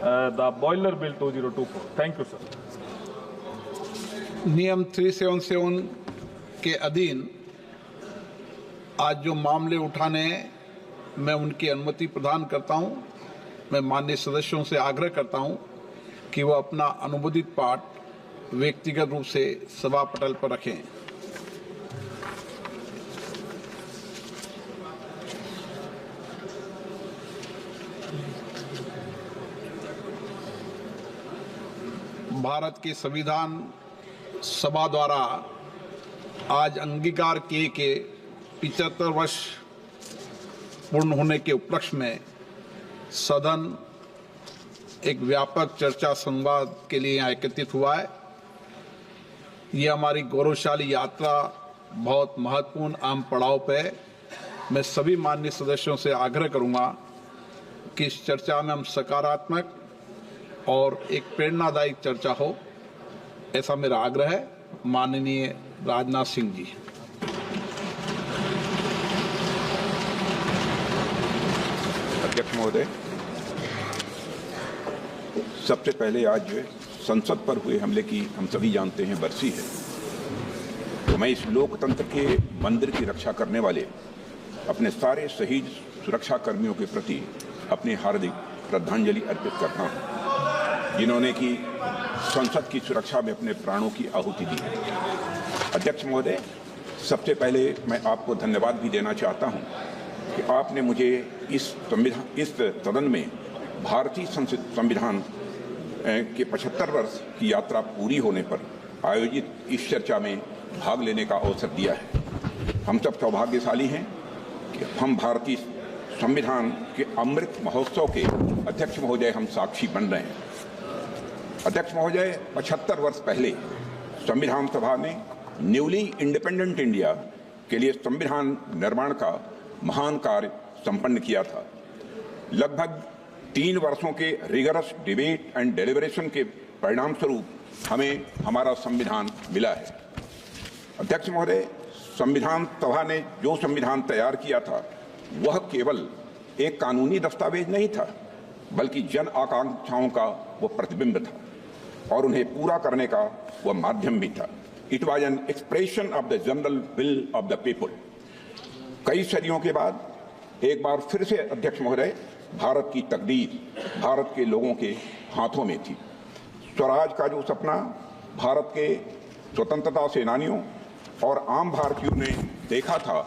the boiler bill 2024. Thank you, sir. नियम 377 के अधीन आज जो मामले उठाने हैं, मैं उनकी अनुमति प्रदान करता हूं। मैं माननीय सदस्यों से आग्रह करता हूं कि वह अपना अनुमोदित पाठ व्यक्तिगत रूप से सभा पटल पर रखें। भारत के संविधान सभा द्वारा आज अंगीकार किए के 75 वर्ष पूर्ण होने के उपलक्ष्य में सदन एक व्यापक चर्चा संवाद के लिए यहाँ एकत्रित हुआ है। ये हमारी गौरवशाली यात्रा बहुत महत्वपूर्ण अहम पड़ाव पे है। मैं सभी माननीय सदस्यों से आग्रह करूंगा कि इस चर्चा में हम सकारात्मक और एक प्रेरणादायक चर्चा हो, ऐसा मेरा आग्रह है। माननीय राजनाथ सिंह जी। अध्यक्ष महोदय, सबसे पहले आज जो है संसद पर हुए हमले की हम सभी जानते हैं बरसी है, तो मैं इस लोकतंत्र के मंदिर की रक्षा करने वाले अपने सारे शहीद सुरक्षा कर्मियों के प्रति अपनी हार्दिक श्रद्धांजलि अर्पित करता हूं, जिन्होंने की संसद की सुरक्षा में अपने प्राणों की आहुति दी। अध्यक्ष महोदय, सबसे पहले मैं आपको धन्यवाद भी देना चाहता हूं कि आपने मुझे इस सदन में भारतीय संविधान के 75 वर्ष की यात्रा पूरी होने पर आयोजित इस चर्चा में भाग लेने का अवसर दिया है। हम सब सौभाग्यशाली हैं कि हम भारतीय संविधान के अमृत महोत्सव के अध्यक्ष महोदय हम साक्षी बन रहे हैं। अध्यक्ष महोदय, 75 वर्ष पहले संविधान सभा ने न्यूली इंडिपेंडेंट इंडिया के लिए संविधान निर्माण का महान कार्य संपन्न किया था। लगभग 3 वर्षों के रिगरस डिबेट एंड डेलिब्रेशन के परिणाम स्वरूप हमें हमारा संविधान मिला है। अध्यक्ष महोदय, संविधान सभा ने जो संविधान तैयार किया था वह केवल एक कानूनी दस्तावेज नहीं था, बल्कि जन आकांक्षाओं का वो प्रतिबिंब था और उन्हें पूरा करने का वह माध्यम भी था। It was an expression of the general will of the people. कई सदियों के बाद एक बार फिर से अध्यक्ष महोदय, भारत की तकदीर भारत के लोगों के हाथों में थी। स्वराज का जो सपना भारत के स्वतंत्रता सेनानियों और आम भारतीयों ने देखा था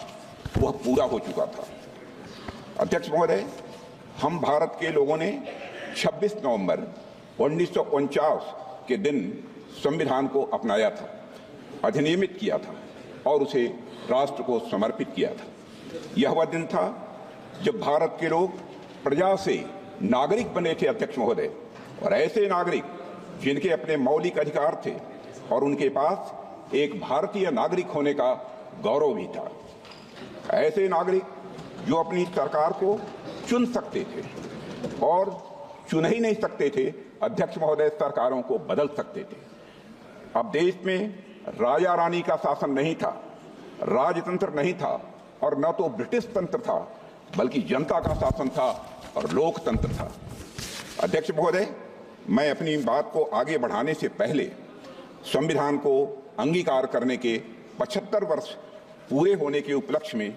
वह पूरा हो चुका था। अध्यक्ष महोदय, हम भारत के लोगों ने 26 नवंबर 1949 के दिन संविधान को अपनाया था, अधिनियमित किया था और उसे राष्ट्र को समर्पित किया था। यह वह दिन था जब भारत के लोग प्रजा से नागरिक बने थे अध्यक्ष महोदय, और ऐसे नागरिक जिनके अपने मौलिक अधिकार थे और उनके पास एक भारतीय नागरिक होने का गौरव भी था। ऐसे नागरिक जो अपनी सरकार को चुन सकते थे और चुन ही नहीं सकते थे अध्यक्ष महोदय, सरकारों को बदल सकते थे। अब देश में राजा रानी का शासन नहीं था, राजतंत्र नहीं था और न तो ब्रिटिश तंत्र था, बल्कि जनता का शासन था और लोकतंत्र था। अध्यक्ष महोदय, मैं अपनी बात को आगे बढ़ाने से पहले संविधान को अंगीकार करने के 75 वर्ष पूरे होने के उपलक्ष्य में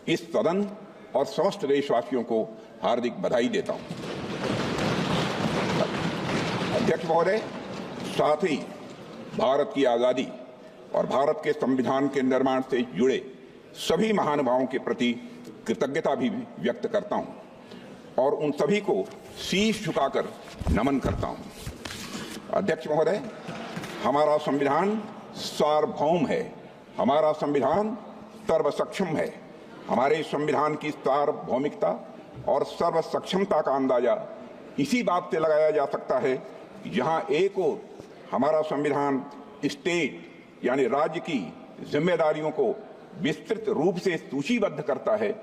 इस सदन और समस्त देशवासियों को हार्दिक बधाई देता हूं। अध्यक्ष महोदय, साथ ही भारत की आज़ादी और भारत के संविधान के निर्माण से जुड़े सभी महानुभावों के प्रति कृतज्ञता भी व्यक्त करता हूं और उन सभी को शीश झुकाकर नमन करता हूं। अध्यक्ष महोदय, हमारा संविधान सार्वभौम है, हमारा संविधान सर्वसक्षम है। हमारे संविधान की सार्वभौमिकता और सर्वसक्षमता का अंदाजा इसी बात से लगाया जा सकता है कि जहां एक ओर हमारा संविधान स्टेट यानी राज्य की जिम्मेदारियों को विस्तृत रूप से सूचीबद्ध करता है,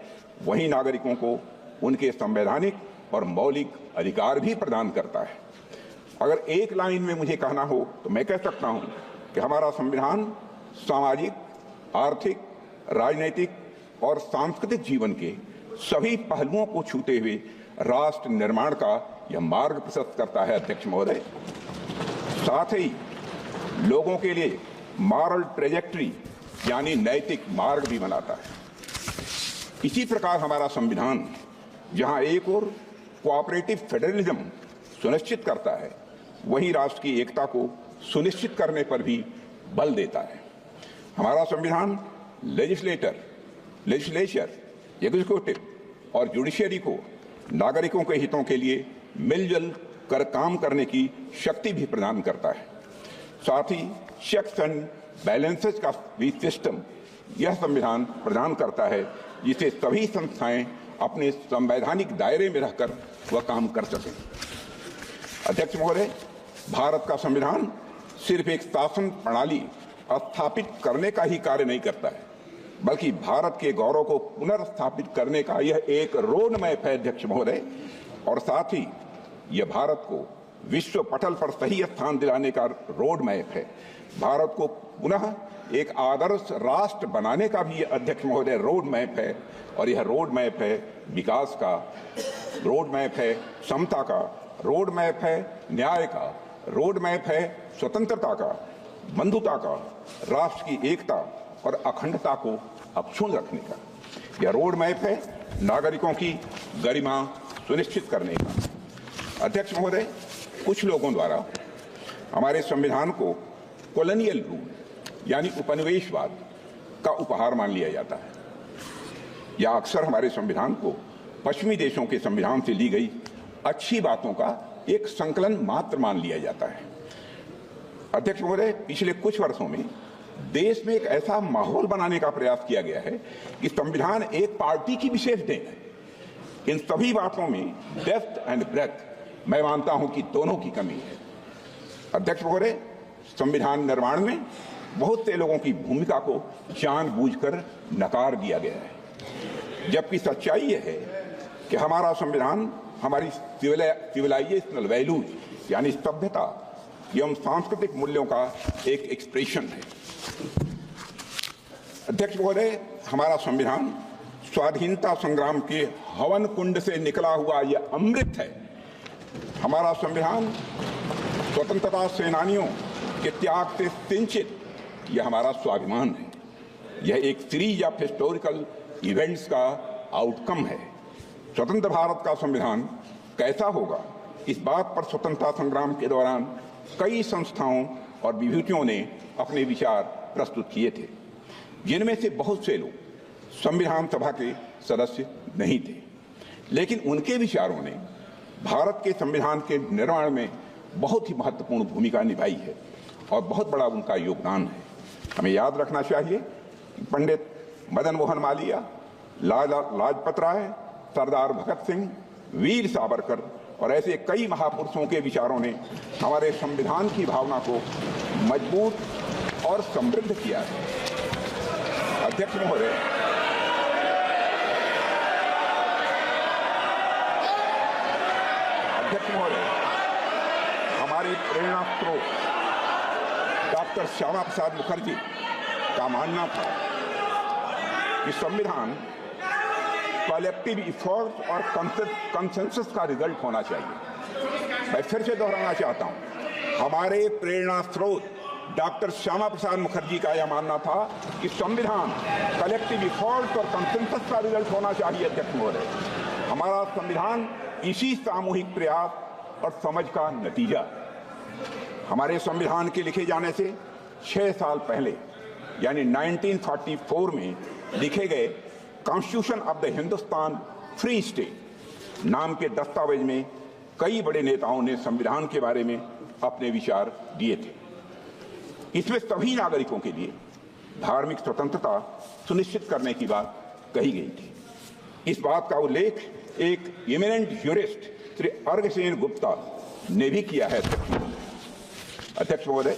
वहीं नागरिकों को उनके संवैधानिक और मौलिक अधिकार भी प्रदान करता है। अगर एक लाइन में मुझे कहना हो तो मैं कह सकता हूं कि हमारा संविधान सामाजिक, आर्थिक, राजनीतिक और सांस्कृतिक जीवन के सभी पहलुओं को छूते हुए राष्ट्र निर्माण का यह मार्ग प्रशस्त करता है अध्यक्ष महोदय। साथ ही लोगों के लिए मॉरल ट्रेजेक्ट्री यानी नैतिक मार्ग भी बनाता है। इसी प्रकार हमारा संविधान जहां एक और कोऑपरेटिव फेडरलिज्म सुनिश्चित करता है, वहीं राष्ट्र की एकता को सुनिश्चित करने पर भी बल देता है। हमारा संविधान लेजिस्लेचर, एग्जीक्यूटिव और जुडिशरी को नागरिकों के हितों के लिए मिलजुल कर काम करने की शक्ति भी प्रदान करता है। साथ ही चेक्स एंड बैलेंसेस का भी सिस्टम यह संविधान प्रदान करता है, जिसे सभी संस्थाएं अपने संवैधानिक दायरे में रहकर वह काम कर सकें। अध्यक्ष महोदय, भारत का संविधान सिर्फ एक शासन प्रणाली स्थापित करने का ही कार्य नहीं करता है, बल्कि भारत के गौरव को पुनर्स्थापित करने का यह एक रोड मैप है अध्यक्ष महोदय। और साथ ही यह भारत को विश्व पटल पर सही स्थान दिलाने का रोड मैप है। भारत को पुनः एक आदर्श राष्ट्र बनाने का भी अध्यक्ष महोदय रोड मैप है। और यह रोड मैप है विकास का, रोड मैप है समता का, रोड मैप है न्याय का, रोड मैप है स्वतंत्रता का, बंधुता का, राष्ट्र की एकता और अखंडता को अक्षुण्ण रखने का। यह रोड मैप है नागरिकों की गरिमा सुनिश्चित करने का। अध्यक्ष महोदय, कुछ लोगों द्वारा हमारे संविधान को कॉलोनियल रूल यानी उपनिवेशवाद का उपहार मान लिया जाता है, या अक्सर हमारे संविधान को पश्चिमी देशों के संविधान से ली गई अच्छी बातों का एक संकलन मात्र मान लिया जाता है। अध्यक्ष महोदय, पिछले कुछ वर्षों में देश में एक ऐसा माहौल बनाने का प्रयास किया गया है कि संविधान एक पार्टी की विशेष देन है। इन सभी बातों में डेप्थ एंड ब्रेथ मैं मानता हूं कि दोनों की कमी है। अध्यक्ष महोदय, संविधान निर्माण में बहुत से लोगों की भूमिका को जानबूझकर नकार दिया गया है, जबकि सच्चाई यह है कि हमारा संविधान हमारी सिविलाइजेशनल वैल्यूज यानी सभ्यता एवं सांस्कृतिक मूल्यों का एक एक्सप्रेशन है। अध्यक्ष महोदय, हमारा संविधान स्वाधीनता संग्राम के हवन कुंड से निकला हुआ यह अमृत है। हमारा संविधान स्वतंत्रता सेनानियों के त्याग से सिंचित यह हमारा स्वाभिमान है। यह एक सीरीज ऑफ हिस्टोरिकल इवेंट्स का आउटकम है। स्वतंत्र भारत का संविधान कैसा होगा, इस बात पर स्वतंत्रता संग्राम के दौरान कई संस्थाओं और विभूतियों ने अपने विचार प्रस्तुत किए थे, जिनमें से बहुत से लोग संविधान सभा के सदस्य नहीं थे, लेकिन उनके विचारों ने भारत के संविधान के निर्माण में बहुत ही महत्वपूर्ण भूमिका निभाई है और बहुत बड़ा उनका योगदान है। हमें याद रखना चाहिए कि पंडित मदन मोहन मालवीय, लाला लाजपत राय, सरदार भगत सिंह, वीर सावरकर और ऐसे कई महापुरुषों के विचारों ने हमारे संविधान की भावना को मजबूत और समृद्ध किया है। अध्यक्ष महोदय, हमारे प्रेरणा स्रोत डॉक्टर श्यामा प्रसाद मुखर्जी का मानना था कि संविधान कलेक्टिव इफोर्ट और कंसेंसस का रिजल्ट होना चाहिए। मैं फिर से दोहराना चाहता हूं, हमारे प्रेरणा स्रोत डॉक्टर श्यामा प्रसाद मुखर्जी का यह मानना था कि संविधान कलेक्टिव इफोर्ट और कंसेंसस का रिजल्ट होना चाहिए। अध्यक्ष महोदय, हमारा संविधान इसी सामूहिक प्रयास और समझ का नतीजा है। हमारे संविधान के लिखे जाने से 6 साल पहले यानी 1944 में लिखे गए constitution of the Hindustan free state नाम के दस्तावेज में कई बड़े नेताओं ने संविधान के बारे में अपने विचार दिए थे। इसमें सभी नागरिकों के लिए धार्मिक स्वतंत्रता सुनिश्चित करने की बात कही गई थी। इस बात का उल्लेख एक इमिनेंट ज्यूरिस्ट श्री अर्घसेन गुप्ता ने भी किया है। अध्यक्ष महोदय,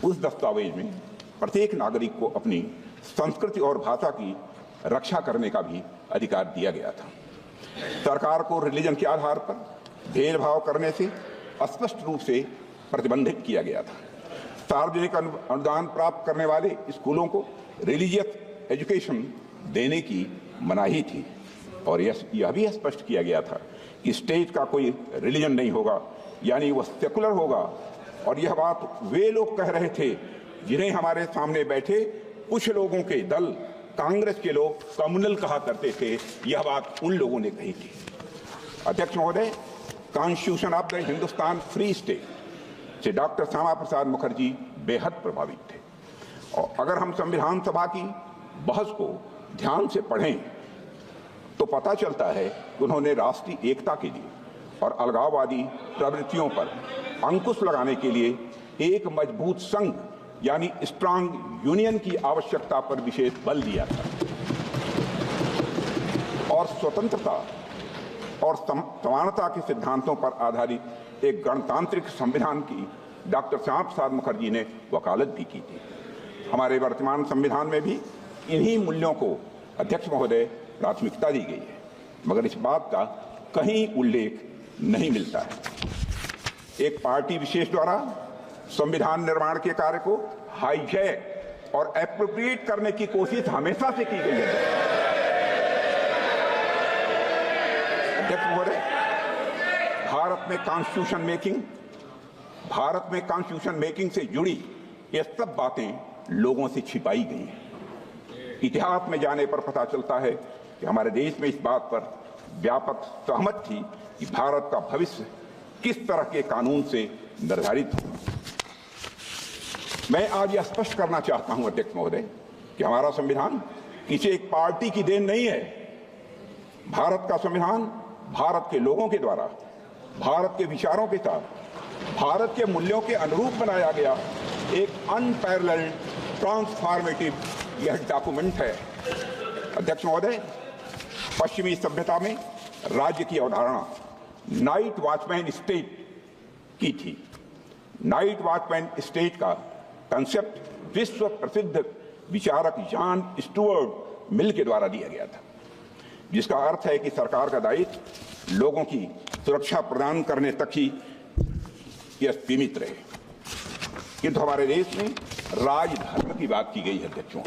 उस दस्तावेज में प्रत्येक नागरिक को अपनी संस्कृति और भाषा की रक्षा करने का भी अधिकार दिया गया था। सरकार को रिलीजन के आधार पर भेदभाव करने से स्पष्ट रूप से प्रतिबंधित किया गया था। सार्वजनिक अनुदान प्राप्त करने वाले स्कूलों को रिलीजियस एजुकेशन देने की मनाही थी और यह भी स्पष्ट किया गया था कि स्टेट का कोई रिलीजन नहीं होगा, यानी वह सेकुलर होगा। और यह बात वे लोग कह रहे थे जिन्हें हमारे सामने बैठे कुछ लोगों के दल कांग्रेस के लोग कम्युनल कहा करते थे, यह बात उन लोगों ने कही थी। अध्यक्ष महोदय, constitution of the Hindustan free state से डॉक्टर श्यामा प्रसाद मुखर्जी बेहद प्रभावित थे। और अगर हम संविधान सभा की बहस को ध्यान से पढ़ें तो पता चलता है कि उन्होंने राष्ट्रीय एकता के लिए और अलगाववादी प्रवृत्तियों पर अंकुश लगाने के लिए एक मजबूत संघ यानी स्ट्रांग यूनियन की आवश्यकता पर विशेष बल दिया था और स्वतंत्रता और समानता के सिद्धांतों पर आधारित एक गणतांत्रिक संविधान की डॉक्टर श्यामा प्रसाद मुखर्जी ने वकालत भी की थी। हमारे वर्तमान संविधान में भी इन्हीं मूल्यों को अध्यक्ष महोदय प्राथमिकता दी गई है, मगर इस बात का कहीं उल्लेख नहीं मिलता है। एक पार्टी विशेष द्वारा संविधान निर्माण के कार्य को हाईजैक और एप्रोप्रिएट करने की कोशिश हमेशा से की गई है। अध्यक्ष महोदय, भारत में कॉन्स्टिट्यूशन मेकिंग से जुड़ी ये सब बातें लोगों से छिपाई गई हैं। इतिहास में जाने पर पता चलता है कि हमारे देश में इस बात पर व्यापक सहमत थी कि भारत का भविष्य किस तरह के कानून से निर्धारित होगा। मैं आज यह स्पष्ट करना चाहता हूं अध्यक्ष महोदय कि हमारा संविधान किसी एक पार्टी की देन नहीं है। भारत का संविधान भारत के लोगों के द्वारा भारत के विचारों के साथ भारत के मूल्यों के अनुरूप बनाया गया एक अनपैरेलल्ड ट्रांसफॉर्मेटिव यह डॉक्यूमेंट है। अध्यक्ष महोदय, पश्चिमी सभ्यता में राज्य की अवधारणा नाइट वॉचमैन स्टेट की थी। नाइट वॉचमैन स्टेट का कंसेप्ट विश्व प्रसिद्ध विचारक जॉन स्टुअर्ट मिल के द्वारा दिया गया था, जिसका अर्थ है कि सरकार का दायित्व लोगों की सुरक्षा प्रदान करने तक ही यह सीमित रहे। किंतु हमारे देश में राजधर्म की बात की गई है। अध्यक्षों,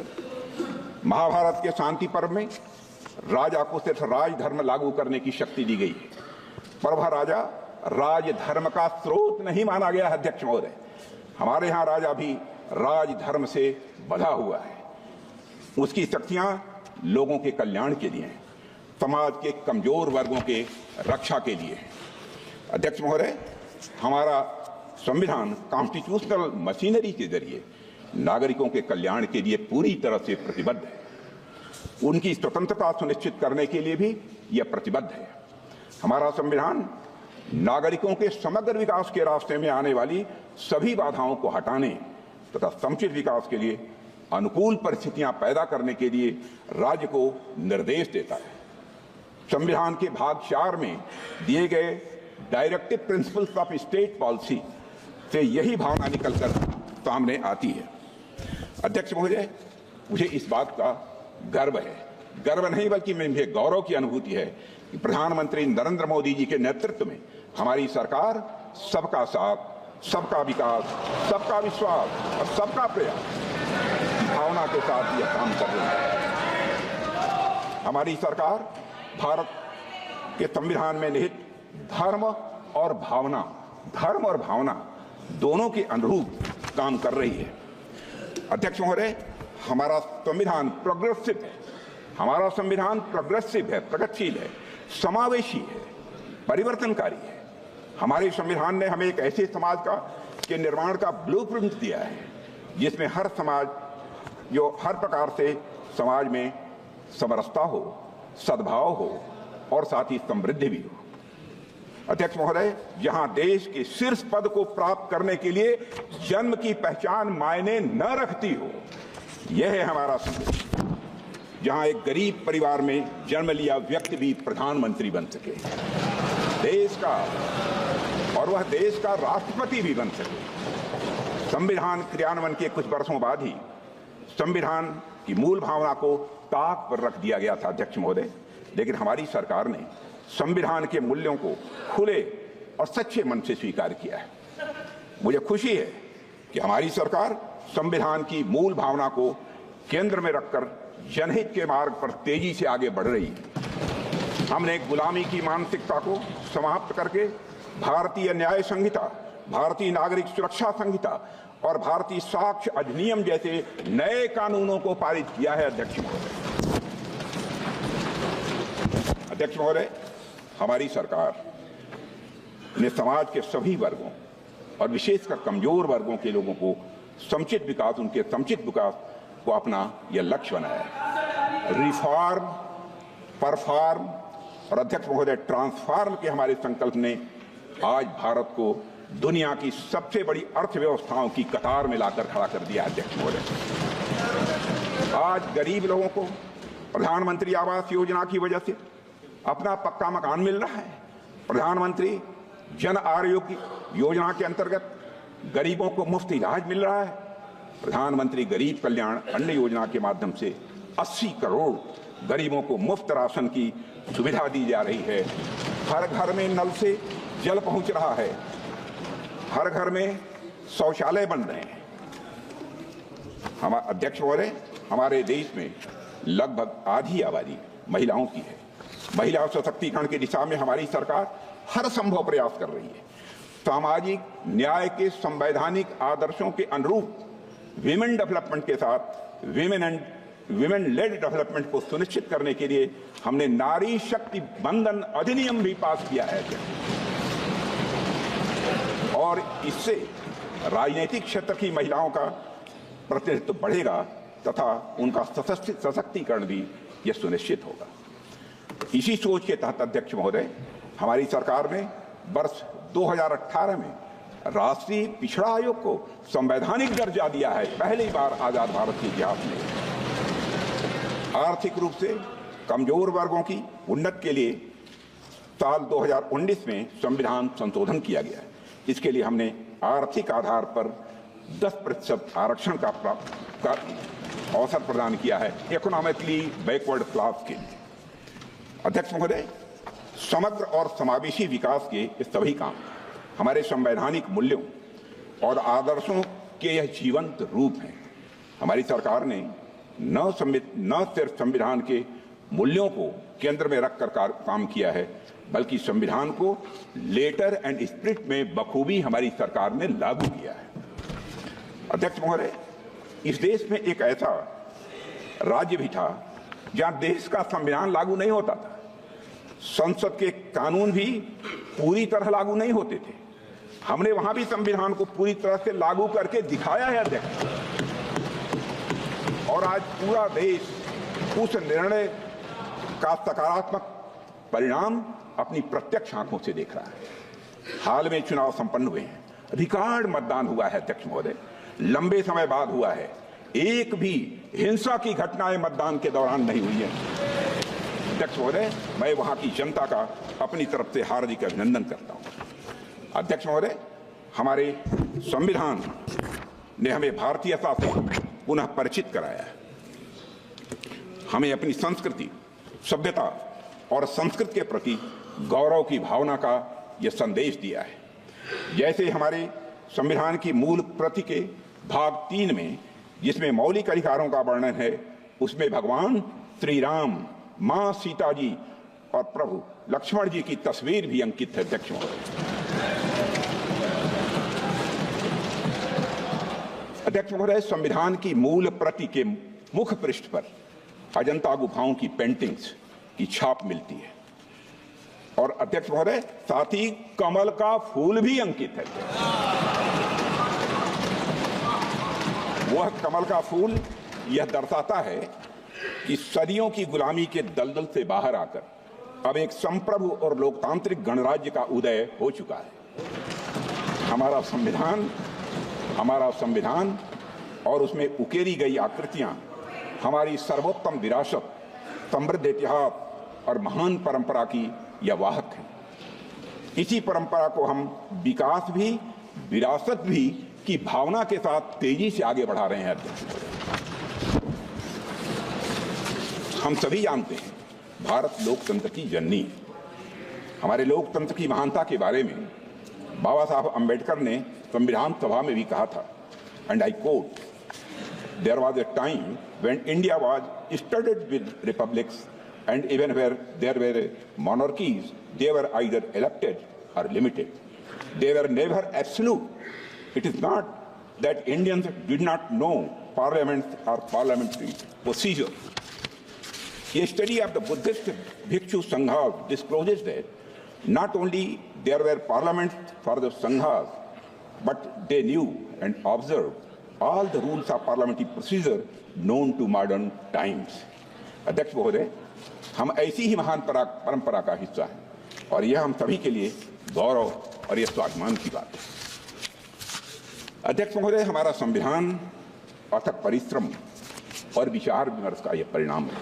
महाभारत के शांति पर्व में राजा को सिर्फ राजधर्म लागू करने की शक्ति दी गई है, पर वह राजा राजधर्म का स्रोत नहीं माना गया है। अध्यक्ष महोदय, हमारे यहाँ राजा भी राजधर्म से बंधा हुआ है। उसकी शक्तियां लोगों के कल्याण के लिए हैं, समाज के कमजोर वर्गों के रक्षा के लिए है। अध्यक्ष महोदय, हमारा संविधान कॉन्स्टिट्यूशनल मशीनरी के जरिए नागरिकों के कल्याण के लिए पूरी तरह से प्रतिबद्ध है। उनकी स्वतंत्रता सुनिश्चित करने के लिए भी यह प्रतिबद्ध है। हमारा संविधान नागरिकों के समग्र विकास के रास्ते में आने वाली सभी बाधाओं को हटाने तथा समुचित विकास के लिए अनुकूल परिस्थितियां पैदा करने के लिए राज्य को निर्देश देता है। संविधान के भाग 4 में दिए गए directive principles of state policy से यही भावना निकलकर सामने आती है। अध्यक्ष महोदय, मुझे इस बात का गर्व है, गर्व नहीं बल्कि मुझे गौरव की अनुभूति है कि प्रधानमंत्री नरेंद्र मोदी जी के नेतृत्व में हमारी सरकार सबका साथ, सबका विकास, सबका विश्वास और सबका प्रयास भावना के साथ यह काम कर रही है। हमारी सरकार भारत के संविधान में निहित धर्म और भावना दोनों के अनुरूप काम कर रही है। अध्यक्ष महोदय, हमारा संविधान प्रोग्रेसिव है। हमारा संविधान प्रोग्रेसिव है, प्रगतिशील है, समावेशी है, परिवर्तनकारी है। हमारे संविधान ने हमें एक ऐसे समाज के निर्माण का ब्लूप्रिंट दिया है जिसमें हर प्रकार से समाज में समरसता हो, सद्भाव हो और साथ ही समृद्धि भी हो। अध्यक्ष महोदय, जहां देश के शीर्ष पद को प्राप्त करने के लिए जन्म की पहचान मायने न रखती हो, यह है हमारा संविधान। जहां एक गरीब परिवार में जन्म लिया व्यक्ति भी प्रधानमंत्री बन सके, देश का और वह देश का राष्ट्रपति भी बन सके। संविधान क्रियान्वयन के कुछ वर्षों बाद ही संविधान की मूल भावना को ताक पर रख दिया गया था। अध्यक्ष महोदय, लेकिन हमारी सरकार ने संविधान के मूल्यों को खुले और सच्चे मन से स्वीकार किया है। मुझे खुशी है कि हमारी सरकार संविधान की मूल भावना को केंद्र में रखकर जनहित के मार्ग पर तेजी से आगे बढ़ रही है। हमने गुलामी की मानसिकता को समाप्त करके भारतीय न्याय संहिता, भारतीय नागरिक सुरक्षा संहिता और भारतीय साक्ष्य अधिनियम जैसे नए कानूनों को पारित किया है। अध्यक्ष महोदय, हमारी सरकार ने समाज के सभी वर्गों और विशेषकर कमजोर वर्गों के लोगों को समुचित विकास, उनके समुचित विकास को अपना यह लक्ष्य बनाया है। रिफॉर्म, परफॉर्म और अध्यक्ष महोदय ट्रांसफॉर्म के हमारे संकल्प ने आज भारत को दुनिया की सबसे बड़ी अर्थव्यवस्थाओं की कतार में लाकर खड़ा कर दिया। अध्यक्ष महोदय, आज गरीब लोगों को प्रधानमंत्री आवास योजना की वजह से अपना पक्का मकान मिल रहा है। प्रधानमंत्री जन आरोग्य योजना के अंतर्गत गरीबों को मुफ्त इलाज मिल रहा है। प्रधानमंत्री गरीब कल्याण अन्न योजना के माध्यम से 80 करोड़ गरीबों को मुफ्त राशन की सुविधा दी जा रही है। हर घर में नल से जल पहुंच रहा है। हर घर में शौचालय बन रहे हैं। अध्यक्ष महोदय, हमारे देश में लगभग आधी आबादी महिलाओं की है। महिला सशक्तिकरण की दिशा में हमारी सरकार हर संभव प्रयास कर रही है। सामाजिक न्याय के संवैधानिक आदर्शों के अनुरूप विमेन डेवलपमेंट के साथ विमेन लेड डेवलपमेंट को सुनिश्चित करने के लिए हमने नारी शक्ति बंधन अधिनियम भी पास किया है और इससे राजनीतिक क्षेत्र की महिलाओं का प्रतिनिधित्व बढ़ेगा तथा उनका सशक्तिकरण भी यह सुनिश्चित होगा। इसी सोच के तहत अध्यक्ष महोदय, हमारी सरकार ने वर्ष 2018 में राष्ट्रीय पिछड़ा आयोग को संवैधानिक दर्जा दिया है। पहली बार आजाद भारत के इतिहास में आर्थिक रूप से कमजोर वर्गों की उन्नति के लिए साल 2019 में संविधान संशोधन किया गया है। इसके लिए हमने आर्थिक आधार पर 10% आरक्षण का अवसर प्रदान किया है इकोनॉमिकली बैकवर्ड क्लास के लिए। अध्यक्ष महोदय, समग्र और समावेशी विकास के ये सभी काम हमारे संवैधानिक मूल्यों और आदर्शों के यह जीवंत रूप हैं। हमारी सरकार ने न सिर्फ संविधान के मूल्यों को केंद्र में रखकर काम किया है, बल्कि संविधान को लेटर एंड स्पिरिट में बखूबी हमारी सरकार ने लागू किया है। अध्यक्ष महोदय, इस देश में एक ऐसा राज्य भी था जहां देश का संविधान लागू नहीं होता था। संसद के कानून भी पूरी तरह लागू नहीं होते थे। हमने वहां भी संविधान को पूरी तरह से लागू करके दिखाया है अध्यक्ष, और आज पूरा देश उस निर्णय का सकारात्मक परिणाम अपनी प्रत्यक्ष आंखों से देख रहा है। हाल में चुनाव संपन्न हुए हैं, रिकॉर्ड मतदान हुआ है अध्यक्ष महोदय, लंबे समय बाद हुआ है। एक भी हिंसा की घटनाएं मतदान के दौरान नहीं हुई है। अध्यक्ष महोदय, मैं वहां की जनता का अपनी तरफ से हार्दिक अभिनंदन करता हूं। अध्यक्ष महोदय, हमारे संविधान ने हमें भारतीयता से पुनः परिचित कराया है। हमें अपनी संस्कृति, सभ्यता और संस्कृति के प्रति गौरव की भावना का यह संदेश दिया है। जैसे हमारे संविधान की मूल प्रति के भाग 3 में, जिसमें मौलिक अधिकारों का वर्णन है, उसमें भगवान श्री राम, मां सीता जी और प्रभु लक्ष्मण जी की तस्वीर भी अंकित है। अध्यक्ष महोदय, संविधान की मूल प्रति के मुख्य पृष्ठ पर अजंता गुफाओं की पेंटिंग्स की छाप मिलती है, और अध्यक्ष महोदय, साथ ही कमल का फूल भी अंकित है। वह कमल का फूल यह दर्शाता है कि सदियों की गुलामी के दलदल से बाहर आकर अब एक संप्रभु और लोकतांत्रिक गणराज्य का उदय हो चुका है। हमारा संविधान और उसमें उकेरी गई आकृतियां हमारी सर्वोत्तम विरासत, समृद्ध इतिहास और महान परंपरा की यह वाहक है। इसी परंपरा को हम विकास भी, विरासत भी की भावना के साथ तेजी से आगे बढ़ा रहे हैं। हम सभी जानते हैं, भारत लोकतंत्र की जननी है। हमारे लोकतंत्र की महानता के बारे में बाबा साहब अंबेडकर ने संविधान सभा में भी कहा था, and I quote, there was a time when India was studded with republics and even where there were monarchies, they were either elected or limited. They were never absolute. It is not that Indians did not know parliament or parliamentary procedure. A study of the Buddhist Bhikshu Sanghas discloses that not only there were parliaments for the Sanghas, but they knew and observed all the rules of parliamentary procedure known to modern times. अध्यक्ष महोदय, हम ऐसी ही महान परंपरा का हिस्सा हैं और यह हम सभी के लिए गौरव और यह स्वाभिमान की बात है। अध्यक्ष महोदय, हमारा संविधान अथक परिश्रम और विचार विमर्श का यह परिणाम है।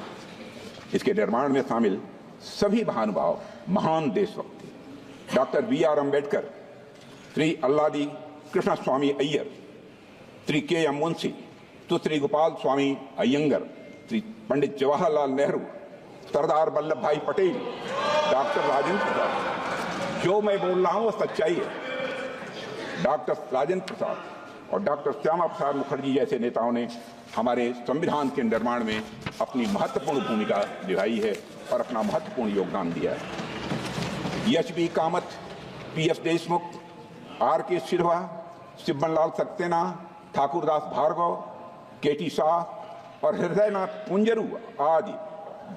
इसके निर्माण में शामिल सभी महानुभाव महान देशभक्त थे। Doctor B.R. अम्बेडकर, श्री अल्लादी कृष्ण स्वामी अय्यर, श्री K.M. मुंशी, श्री गोपाल स्वामी अयंगर, श्री पंडित जवाहरलाल नेहरू, सरदार वल्लभ भाई पटेल, डॉक्टर राजेंद्र प्रसाद, जो मैं बोल रहा हूं वो सच्चाई है। डॉक्टर राजेंद्र प्रसाद और डॉक्टर श्यामा प्रसाद मुखर्जी जैसे नेताओं ने हमारे संविधान के निर्माण में अपनी महत्वपूर्ण भूमिका निभाई है और अपना महत्वपूर्ण योगदान दिया है। H.B. Kamat, P.F. Deshmukh, R.K. सिल्वा, शिवबनलाल सक्सेना, ठाकुरदास भार्गव, K.T. शाह और हृदयनाथ कुंजरू आदि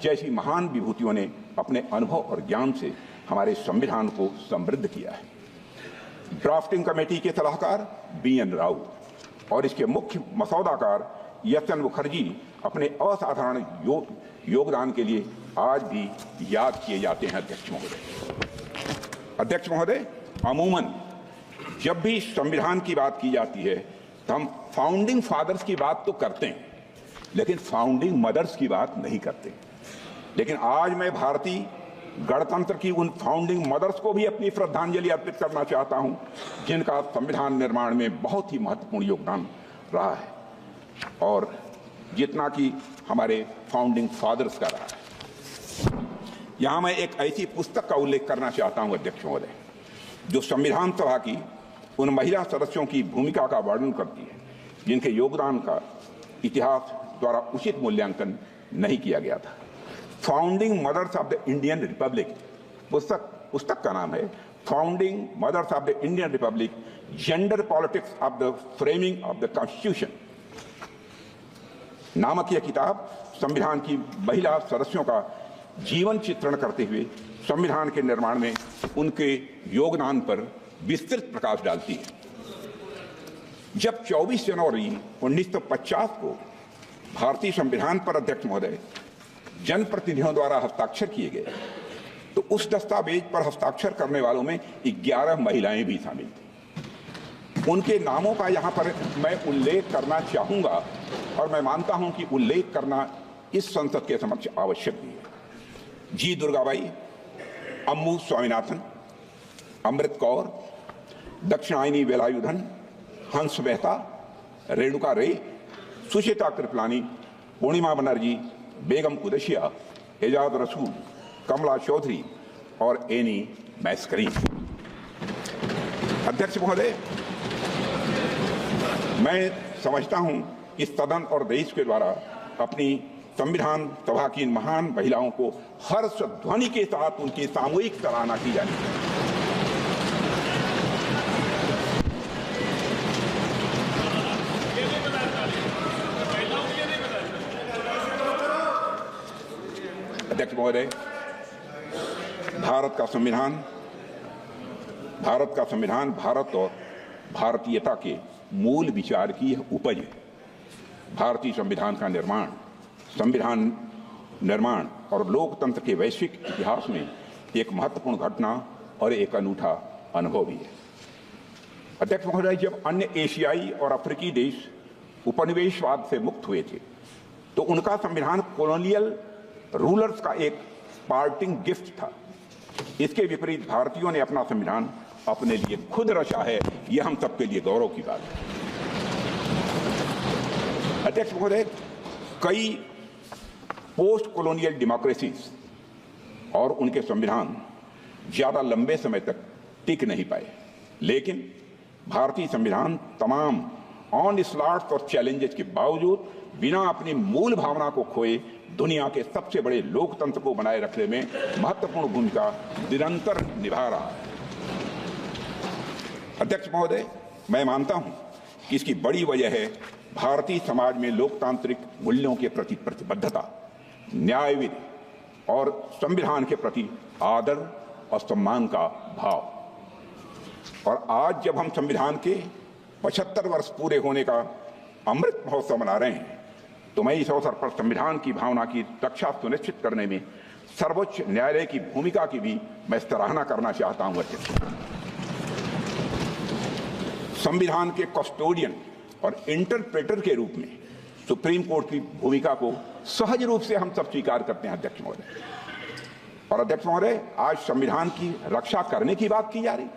जैसी महान विभूतियों ने अपने अनुभव और ज्ञान से हमारे संविधान को समृद्ध किया है। ड्राफ्टिंग कमेटी के सलाहकार B.N. राव और इसके मुख्य मसौदाकार S.N. मुखर्जी अपने असाधारण योगदान के लिए आज भी याद किए जाते हैं। अध्यक्ष महोदय, अमूमन जब भी संविधान की बात की जाती है तो हम फाउंडिंग फादर्स की बात तो करते हैं, लेकिन फाउंडिंग मदर्स की बात नहीं करते। लेकिन आज मैं भारतीय गणतंत्र की उन फाउंडिंग मदर्स को भी अपनी श्रद्धांजलि अर्पित करना चाहता हूं, जिनका संविधान निर्माण में बहुत ही महत्वपूर्ण योगदान रहा है और जितना कि हमारे फाउंडिंग फादर्स का रहा है। यहां मैं एक ऐसी पुस्तक का उल्लेख करना चाहता हूं अध्यक्ष महोदय, जो संविधान सभा की उन महिला सदस्यों की भूमिका का वर्णन करती है जिनके योगदान का इतिहास द्वारा उचित मूल्यांकन नहीं किया गया था। Founding mothers of the Indian republic पुस्तक का नाम है founding mothers of the Indian republic, gender politics of the framing of the constitution नामक यह किताब संविधान की महिला सदस्यों का जीवन चित्रण करते हुए संविधान के निर्माण में उनके योगदान पर विस्तृत प्रकाश डालती है। जब 24 जनवरी 1950 को भारतीय संविधान पर अध्यक्ष महोदय जनप्रतिनिधियों द्वारा हस्ताक्षर किए गए, तो उस दस्तावेज पर हस्ताक्षर करने वालों में 11 महिलाएं भी शामिल थीं। उनके नामों का यहाँ पर मैं उल्लेख करना चाहूंगा और मैं मानता हूं कि उल्लेख करना इस संसद के समक्ष आवश्यक भी है। जी दुर्गाबाई, अम्मू स्वामीनाथन, अमृत कौर, दक्षिणायनी वेलायुधन, हंस मेहता, रेणुका रे, सुचिता कृपलानी, पूर्णिमा बनर्जी, बेगम कुरैशिया, एजाज रसूल, कमला चौधरी और एनी मैस्करीन। अध्यक्ष महोदय, मैं समझता हूं कि सदन और देश के द्वारा अपनी संविधान सभा की इन महान महिलाओं को हर्ष ध्वनि के साथ उनकी सामूहिक सराहना की जानी चाहिए। अध्यक्ष महोदय, भारत का संविधान भारत और भारतीयता के मूल विचार की यह उपज है। भारतीय संविधान का निर्माण और लोकतंत्र के वैश्विक इतिहास में एक महत्वपूर्ण घटना और एक अनूठा अनुभव भी है। अध्यक्ष महोदय, जब अन्य एशियाई और अफ्रीकी देश उपनिवेशवाद से मुक्त हुए थे तो उनका संविधान कॉलोनियल रूलर्स का एक पार्टिंग गिफ्ट था। इसके विपरीत भारतीयों ने अपना संविधान अपने लिए खुद रचा है। यह हम सबके लिए गौरव की बात है। अध्यक्ष महोदय, कई पोस्ट कॉलोनियल डेमोक्रेसीज और उनके संविधान ज्यादा लंबे समय तक टिक नहीं पाए, लेकिन भारतीय संविधान तमाम ऑनस्लॉट्स और चैलेंजेस के बावजूद बिना अपनी मूल भावना को खोए दुनिया के सबसे बड़े लोकतंत्र को बनाए रखने में महत्वपूर्ण भूमिका निरंतर निभा रहा है। अध्यक्ष महोदय, मैं मानता हूं कि इसकी बड़ी वजह है भारतीय समाज में लोकतांत्रिक मूल्यों के प्रति प्रतिबद्धता, न्यायविधि और संविधान के प्रति आदर और सम्मान का भाव। और आज जब हम संविधान के 75 वर्ष पूरे होने का अमृत महोत्सव मना रहे हैं, तो मैं इस अवसर पर संविधान की भावना की रक्षा सुनिश्चित करने में सर्वोच्च न्यायालय की भूमिका की भी मैं सराहना करना चाहता हूं। अध्यक्ष, संविधान के कस्टोडियन और इंटरप्रेटर के रूप में सुप्रीम कोर्ट की भूमिका को सहज रूप से हम सब स्वीकार करते हैं। अध्यक्ष महोदय, और अध्यक्ष महोदय, आज संविधान की रक्षा करने की बात की जा रही है।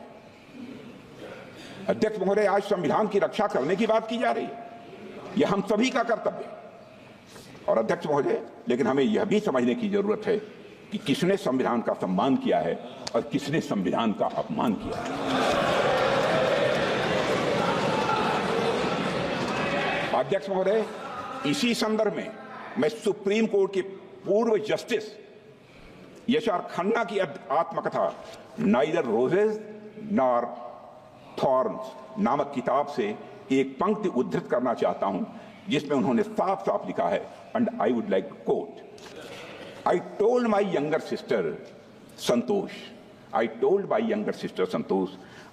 अध्यक्ष महोदय, आज संविधान की रक्षा करने की बात की जा रही है। यह हम सभी का कर्तव्य है। और अध्यक्ष महोदय, लेकिन हमें यह भी समझने की जरूरत है कि किसने संविधान का सम्मान किया है और किसने संविधान का अपमान किया है। अध्यक्ष महोदय, इसी संदर्भ में मैं सुप्रीम कोर्ट के पूर्व जस्टिस यशआर खन्ना की आत्मकथा नाइदर रोजेज नॉर थॉर्न्स नामक किताब से एक पंक्ति उद्धृत करना चाहता हूं, जिसमें उन्होंने साफ साफ लिखा है, and I would like to quote, I told my younger sister Santosh, I told my younger sister Santosh,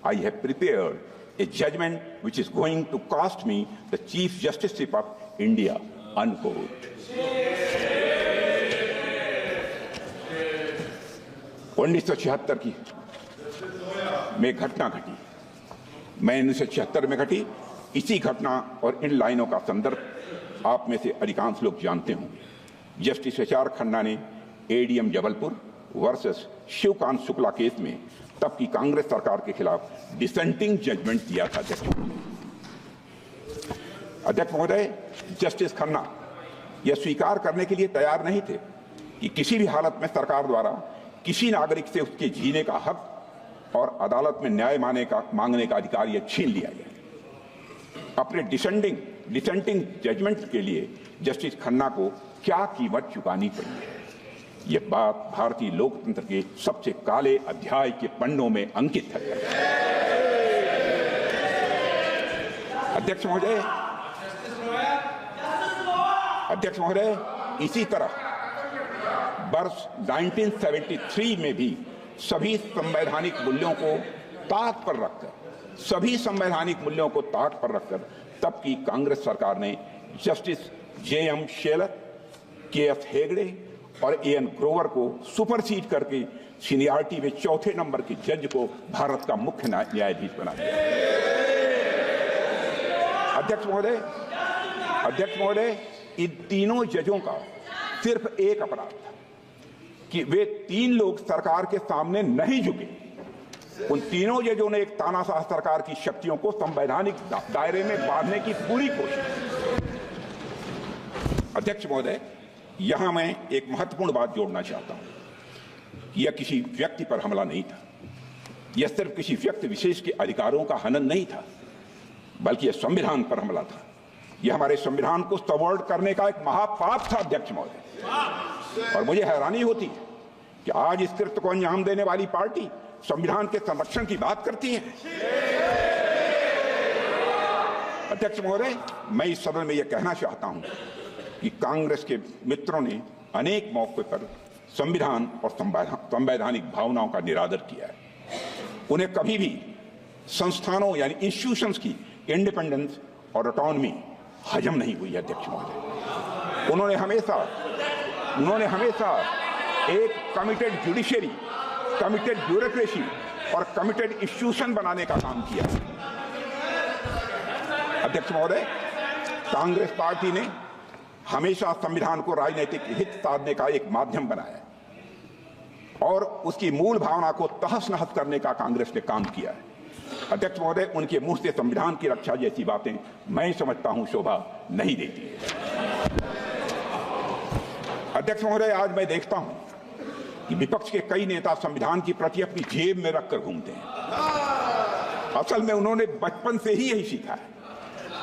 I have prepared a judgment which is going to cost me the Chief Justiceship of India, unquote. 1976 की में घटना घटी, मैं 1976 में घटी। इसी घटना और इन लाइनों का संदर्भ आप में से अधिकांश लोग जानते होंगे। जस्टिस यशआर खन्ना ने ADM Jabalpur versus Shivkant Shukla case में तब की कांग्रेस सरकार के खिलाफ डिसेंटिंग जजमेंट दिया था। अध्यक्ष महोदय, जस्टिस खन्ना यह स्वीकार करने के लिए तैयार नहीं थे कि किसी भी हालत में सरकार द्वारा किसी नागरिक से उसके जीने का हक और अदालत में न्याय मांगने का अधिकार यह छीन लिया गया। अपने डिसेंटिंग जजमेंट के लिए जस्टिस खन्ना को क्या कीमत चुकानी पड़ी है, यह बात भारतीय लोकतंत्र के सबसे काले अध्याय के पन्नों में अंकित है। अध्यक्ष महोदय, इसी तरह वर्ष 1973 में भी सभी संवैधानिक मूल्यों को ताक पर रखकर तब की कांग्रेस सरकार ने justice JM Shelar, KF Hegde और एएन ग्रोवर को सुपरसीड करके सीनियरिटी में चौथे नंबर के जज को भारत का मुख्य न्यायाधीश बना दिया। अध्यक्ष महोदय, इन तीनों जजों का सिर्फ एक अपराध था कि वे तीन लोग सरकार के सामने नहीं झुके। उन तीनों जजों ने एक तानाशाह सरकार की शक्तियों को संवैधानिक दायरे में बांधने की पूरी कोशिश की। अध्यक्ष महोदय, यहां मैं एक महत्वपूर्ण बात जोड़ना चाहता हूं। यह किसी व्यक्ति पर हमला नहीं था, यह सिर्फ किसी व्यक्ति विशेष के अधिकारों का हनन नहीं था, बल्कि यह संविधान पर हमला था। यह हमारे संविधान को सबवर्ट करने का एक महापाप था। अध्यक्ष महोदय, और मुझे हैरानी होती है कि आज इस कृत्य को अंजाम देने वाली पार्टी संविधान के संरक्षण की बात करती है। अध्यक्ष महोदय, मैं इस सदन में यह कहना चाहता हूं कि कांग्रेस के मित्रों ने अनेक मौके पर संविधान और संवैधानिक भावनाओं का निरादर किया है। उन्हें कभी भी संस्थानों यानी इंस्टीट्यूशंस की इंडिपेंडेंस और ऑटोनॉमी हजम नहीं हुई। अध्यक्ष महोदय, उन्होंने हमेशा एक कमिटेड जुडिशरी, कमिटेड ब्यूरोक्रेसी और कमिटेड इंस्टीट्यूशन बनाने का काम किया। अध्यक्ष महोदय, कांग्रेस पार्टी ने हमेशा संविधान को राजनीतिक हित साधने का एक माध्यम बनाया और उसकी मूल भावना को तहस नहस करने का कांग्रेस ने काम किया है। अध्यक्ष महोदय, उनके मुंह से संविधान की रक्षा जैसी बातें मैं समझता हूं शोभा नहीं देती है। अध्यक्ष महोदय, आज मैं देखता हूं कि विपक्ष के कई नेता संविधान की प्रति अपनी जेब में रखकर घूमते हैं। असल में उन्होंने बचपन से ही यही सीखा है।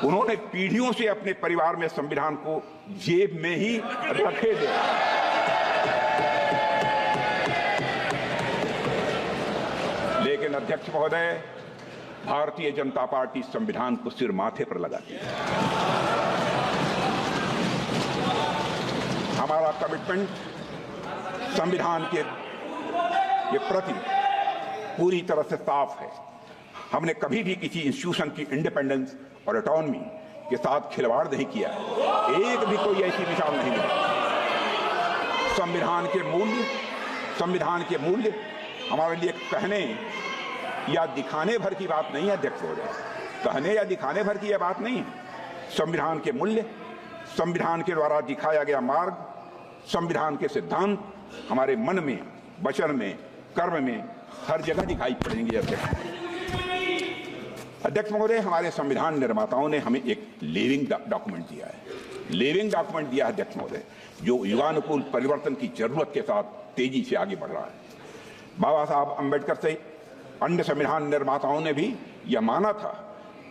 उन्होंने पीढ़ियों से अपने परिवार में संविधान को जेब में ही रखे थे। लेकिन अध्यक्ष महोदय, भारतीय जनता पार्टी संविधान को सिर माथे पर लगाती है। हमारा कमिटमेंट संविधान के प्रति पूरी तरह से साफ है। हमने कभी भी किसी इंस्टीट्यूशन की इंडिपेंडेंस और ऑटोनॉमी के साथ खिलवाड़ नहीं किया। एक भी कोई ऐसी मिसाल नहीं मिली। संविधान के मूल्य हमारे लिए कहने या दिखाने भर की बात नहीं है अध्यक्ष महोदय। कहने या दिखाने भर की यह बात नहीं है। संविधान के मूल्य, संविधान के द्वारा दिखाया गया मार्ग, संविधान के सिद्धांत हमारे मन में, वचन में, कर्म में हर जगह दिखाई पड़ेंगे। अध्यक्ष महोदय, हमारे संविधान निर्माताओं ने हमें एक लिविंग डॉक्यूमेंट दिया है। लिविंग डॉक्यूमेंट दिया है अध्यक्ष महोदय, जो युगानुकूल परिवर्तन की जरूरत के साथ तेजी से आगे बढ़ रहा है। बाबा साहब अम्बेडकर से अन्य संविधान निर्माताओं ने भी यह माना था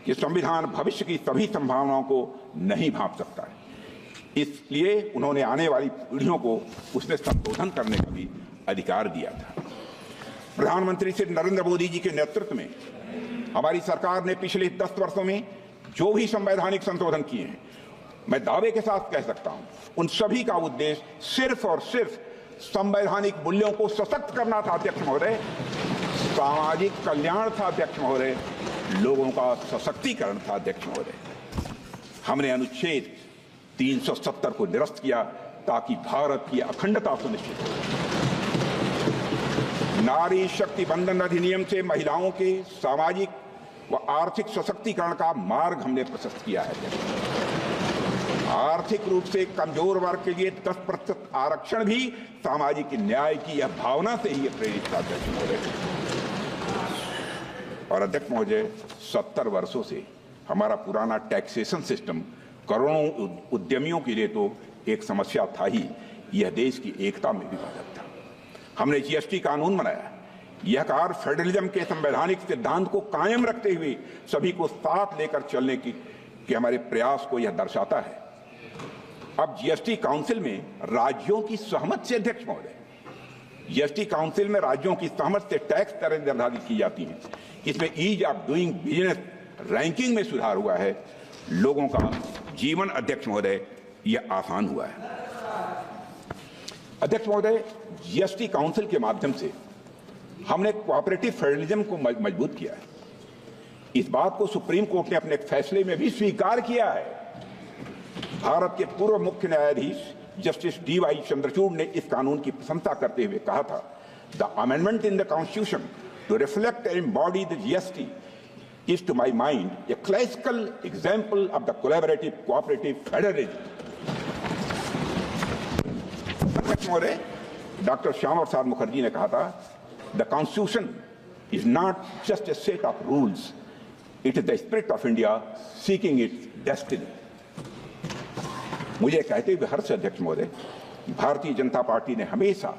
कि संविधान भविष्य की सभी संभावनाओं को नहीं भांप सकता है। इसलिए उन्होंने आने वाली पीढ़ियों को उसमें संशोधन करने का भी अधिकार दिया था। प्रधानमंत्री श्री नरेंद्र मोदी जी के नेतृत्व में हमारी सरकार ने पिछले 10 वर्षों में जो भी संवैधानिक संशोधन किए हैं, मैं दावे के साथ कह सकता हूं, उन सभी का उद्देश्य सिर्फ और सिर्फ संवैधानिक मूल्यों को सशक्त करना था अध्यक्ष महोदय। सामाजिक कल्याण था अध्यक्ष महोदय, लोगों का सशक्तिकरण था अध्यक्ष महोदय। हमने अनुच्छेद 370 को निरस्त किया ताकि भारत की अखंडता सुनिश्चित हो। नारी शक्ति बंधन अधिनियम से महिलाओं के सामाजिक व आर्थिक सशक्तिकरण का मार्ग हमने प्रशस्त किया है। आर्थिक रूप से कमजोर वर्ग के लिए 10% आरक्षण भी सामाजिक न्याय की यह भावना से ही प्रेरित था अध्यक्ष महोदय। और अध्यक्ष महोदय, 70 वर्षों से हमारा पुराना टैक्सेशन सिस्टम करोड़ों उद्यमियों के लिए तो एक समस्या था ही, यह देश की एकता में भी बाधक था। हमने जीएसटी कानून बनाया। यह कार्य फेडरलिज्म के संवैधानिक सिद्धांत को कायम रखते हुए सभी को साथ लेकर चलने की हमारे प्रयास को यह दर्शाता है। अब जीएसटी काउंसिल में राज्यों की सहमति से अध्यक्ष महोदय, जीएसटी काउंसिल में राज्यों की सहमति से टैक्स दरें निर्धारित की जाती हैं। इसमें ease of doing business ranking में सुधार हुआ है। लोगों का जीवन अध्यक्ष महोदय यह आसान हुआ है। अध्यक्ष महोदय, जीएसटी काउंसिल के माध्यम से हमने कोऑपरेटिव फेडरलिज्म को मजबूत किया है। इस बात को सुप्रीम कोर्ट ने अपने फैसले में भी स्वीकार किया है। भारत के पूर्व मुख्य न्यायाधीश जस्टिस डीवाई चंद्रचूड़ ने इस कानून की प्रशंसा करते हुए कहा था, the amendment in the constitution to reflect and embody the GST is to my mind a classical example of the collaborative cooperative federalism. Doctor Shyama Prasad Mukherjee ने कहा था, the constitution is not just a set of rules, it is the spirit of India seeking its destiny. मुझे कहते हुए हर्ष अध्यक्ष महोदय, Bharatiya Janata party ने हमेशा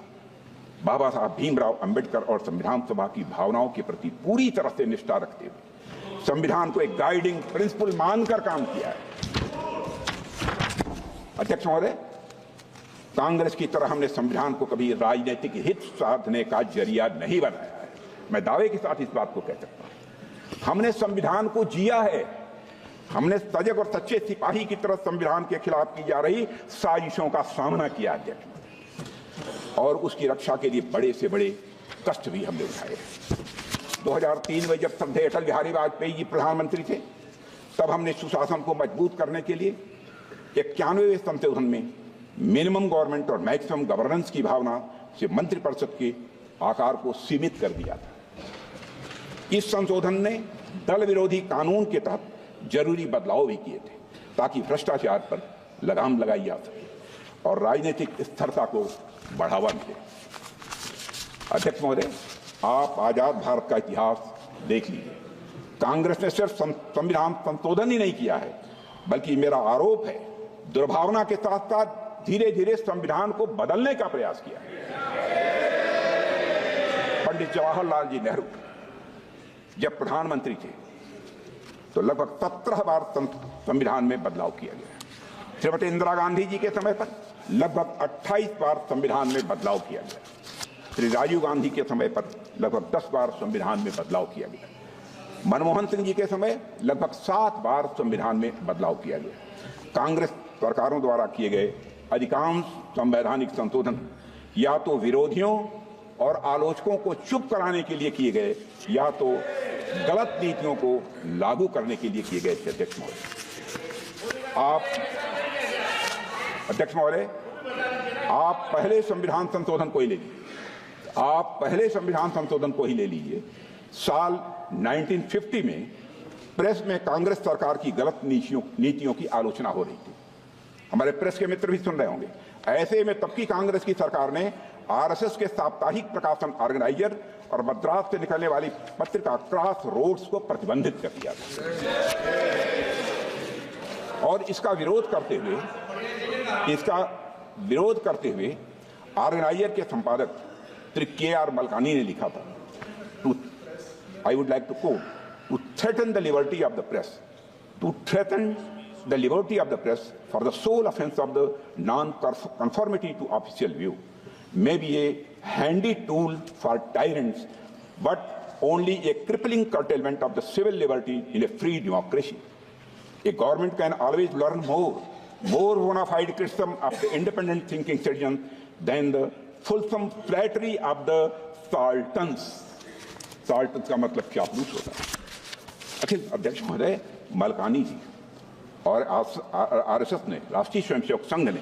बाबा साहब भीमराव अंबेडकर और संविधान सभा की भावनाओं के प्रति पूरी तरह से निष्ठा रखते हुए संविधान को एक गाइडिंग प्रिंसिपल मानकर काम किया है। अध्यक्ष महोदय, कांग्रेस की तरह हमने संविधान को कभी राजनीतिक हित साधने का जरिया नहीं बनाया है। मैं दावे के साथ इस बात को कह सकता हूं। हमने संविधान को जिया है। हमने सजग और सच्चे सिपाही की तरह संविधान के खिलाफ की जा रही साजिशों का सामना किया अध्यक्ष, और उसकी रक्षा के लिए बड़े से बड़े कष्ट भी हमने उठाए। 2003 में जब श्रद्धेय अटल बिहारी वाजपेयी जी प्रधानमंत्री थे, तब हमने सुशासन को मजबूत करने के लिए 91वें संशोधन में मिनिमम गवर्नमेंट और मैक्सिमम गवर्नेंस की भावना से मंत्रिपरिषद के आकार को सीमित कर दिया था। इस संशोधन ने दल विरोधी कानून के तहत जरूरी बदलाव भी किए थे ताकि भ्रष्टाचार पर लगाम लगाई जा सके और राजनीतिक स्थिरता को बढ़ावा मिले। अध्यक्ष महोदय, आप आजाद भारत का इतिहास देख लीजिए। कांग्रेस ने सिर्फ संविधान संशोधन ही नहीं किया है, बल्कि मेरा आरोप है दुर्भावना के साथ साथ धीरे धीरे संविधान को बदलने का प्रयास किया। पंडित जवाहरलाल जी नेहरू जब प्रधानमंत्री थे, तो लगभग 17 बार संविधान में बदलाव किया गया। श्रीमती इंदिरा गांधी जी के समय पर लगभग 28 बार संविधान में बदलाव किया गया। श्री राजीव गांधी के समय पर लगभग 10 बार संविधान में बदलाव किया गया। मनमोहन सिंह जी के समय लगभग 7 बार संविधान में बदलाव किया गया। कांग्रेस सरकारों द्वारा किए गए अधिकांश संवैधानिक संशोधन या तो विरोधियों और आलोचकों को चुप कराने के लिए किए गए या तो गलत नीतियों को लागू करने के लिए किए गए थे। अध्यक्ष महोदय, आप पहले संविधान संशोधन को ही ले लीजिए। आप पहले संविधान संशोधन को ही ले लीजिए। साल 1950 में प्रेस में कांग्रेस सरकार की गलत नीतियों की आलोचना हो रही थी। हमारे प्रेस के मित्र भी सुन रहे होंगे। ऐसे में तब की कांग्रेस की सरकार ने आरएसएस के साप्ताहिक प्रकाशन ऑर्गेनाइजर और मद्रास से निकलने वाली पत्रिका क्रॉस रोड्स को प्रतिबंधित कर दिया और इसका विरोध करते हुए ऑर्गेनाइजर के संपादक श्री के.आर. मलकानी ने लिखा था, I would like to quote, to threaten the liberty of the press, for the sole offense of the non-conformity to official view may be a handy tool for tyrants, but only a crippling curtailment of the civil liberty in a free democracy. A government can always learn more bona fide criticism of the independent thinking citizens than the fulsome flattery of the sultans. साल्टन्स का मतलब चापलूस होता है। अखिल अध्यक्ष महोदय, मलकानी जी और RSS ने, राष्ट्रीय स्वयंसेवक संघ ने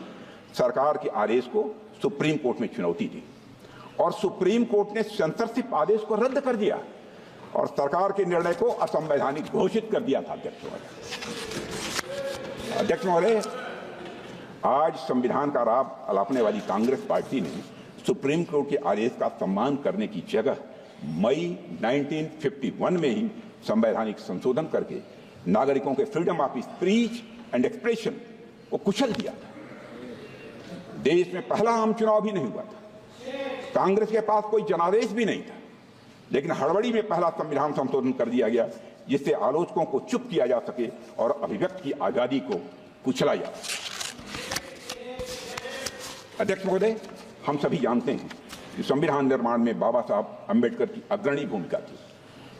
सरकार के आदेश को सुप्रीम कोर्ट में चुनौती दी और सुप्रीम कोर्ट ने सेंसरशिप आदेश को रद्द कर दिया और सरकार के निर्णय को असंवैधानिक घोषित कर दिया था। अध्यक्ष महोदय, आज संविधान का राग अलापने वाली कांग्रेस पार्टी ने सुप्रीम कोर्ट के आदेश का सम्मान करने की जगह मई 1951 में ही संवैधानिक संशोधन करके नागरिकों के freedom of speech and expression को कुचल दिया। देश में पहला आम चुनाव भी नहीं हुआ था, कांग्रेस के पास कोई जनादेश भी नहीं था, लेकिन हड़बड़ी में पहला संविधान संशोधन कर दिया गया जिससे आलोचकों को चुप किया जा सके और अभिव्यक्ति की आजादी को कुचला जा सके। अध्यक्ष महोदय, हम सभी जानते हैं कि संविधान निर्माण में बाबा साहब अम्बेडकर की अग्रणी भूमिका थी,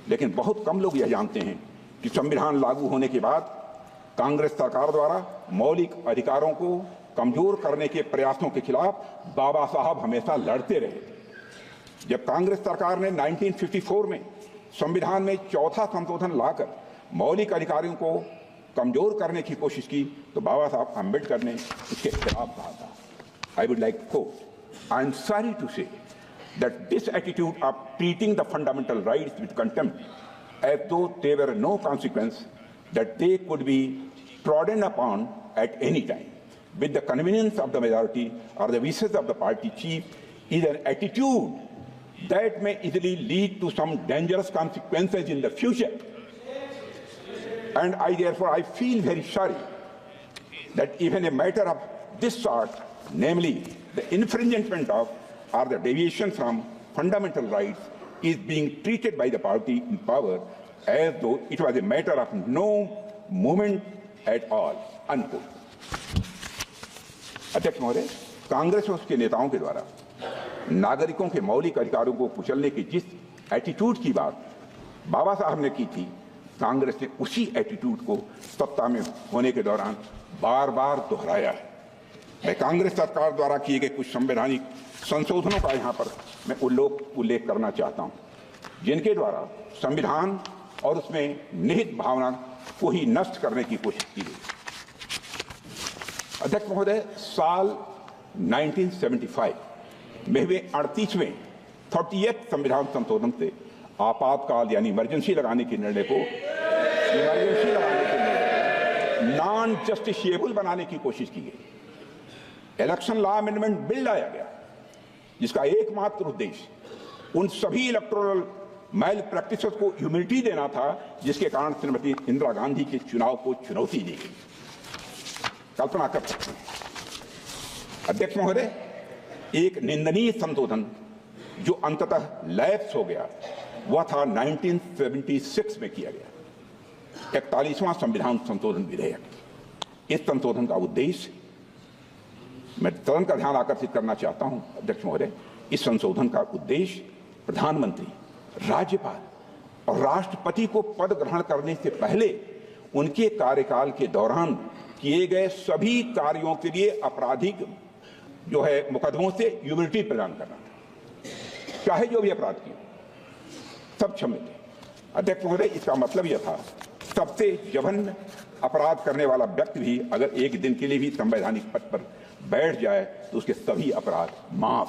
लेकिन बहुत कम लोग यह जानते हैं कि संविधान लागू होने के बाद कांग्रेस सरकार द्वारा मौलिक अधिकारों को कमजोर करने के प्रयासों के खिलाफ बाबा साहब हमेशा लड़ते रहे। जब कांग्रेस सरकार ने 1954 में संविधान में चौथा संशोधन लाकर मौलिक अधिकारों को कमजोर करने की कोशिश की तो बाबा साहब अम्बेडकर ने इसके खिलाफ कहा था। I would like to quote, I am sorry to say that this attitude of treating the fundamental rights with contempt as though there were no consequence, that they could be trodden upon at any time with the convenience of the majority or the wishes of the party chief, is an attitude that may easily lead to some dangerous consequences in the future. And I feel very sorry that even a matter of this sort, namely the infringement of or the deviation from fundamental rights, is being treated by the party in power as though it was a matter of no moment at all, unquote. अध्यक्ष महोदय, कांग्रेस और उसके नेताओं के द्वारा नागरिकों के मौलिक अधिकारों को कुचलने की जिस एटीट्यूड की बात बाबा साहब ने की थी, कांग्रेस ने उसी एटीट्यूड को सत्ता में होने के दौरान बार बार दोहराया है। मैं कांग्रेस सरकार द्वारा किए गए कुछ संवैधानिक संशोधनों का यहाँ पर मैं उल्लेख करना चाहता हूँ, जिनके द्वारा संविधान और उसमें निहित भावना को ही नष्ट करने की कोशिश की गई। अध्यक्ष महोदय, साल 1975 में हुए 38वें संविधान संशोधन से आपातकाल यानी इमरजेंसी लगाने के निर्णय को नॉन जस्टिशिएबल बनाने की कोशिश की गई। इलेक्शन लॉ अमेंडमेंट बिल लाया गया जिसका एकमात्र उद्देश्य उन सभी इलेक्टोरल मैल प्रैक्टिसेस को ह्यूमिलिटी देना था जिसके कारण श्रीमती इंदिरा गांधी के चुनाव को चुनौती दी गई। कल्पना कर सकते हैं अध्यक्ष महोदय, एक निंदनीय संशोधन जो अंततः लैप्स हो गया वह था 1976 में किया गया। 41वां संविधान संशोधन विधेयक। इस संशोधन का उद्देश्य, मैं सदन का ध्यान आकर्षित करना चाहता हूं अध्यक्ष महोदय, इस संशोधन का उद्देश्य प्रधानमंत्री, राज्यपाल और राष्ट्रपति को पद ग्रहण करने से पहले उनके कार्यकाल के दौरान किए गए सभी कार्यों के लिए आपराधिक जो है मुकदमों से इम्यूनिटी प्रदान करना था। चाहे जो भी अपराध किए सब क्षम्य थे। अध्यक्ष महोदय, इसका मतलब यह था सबसे जघन्य अपराध करने वाला व्यक्ति भी अगर एक दिन के लिए भी संवैधानिक पद पर बैठ जाए तो उसके सभी अपराध माफ।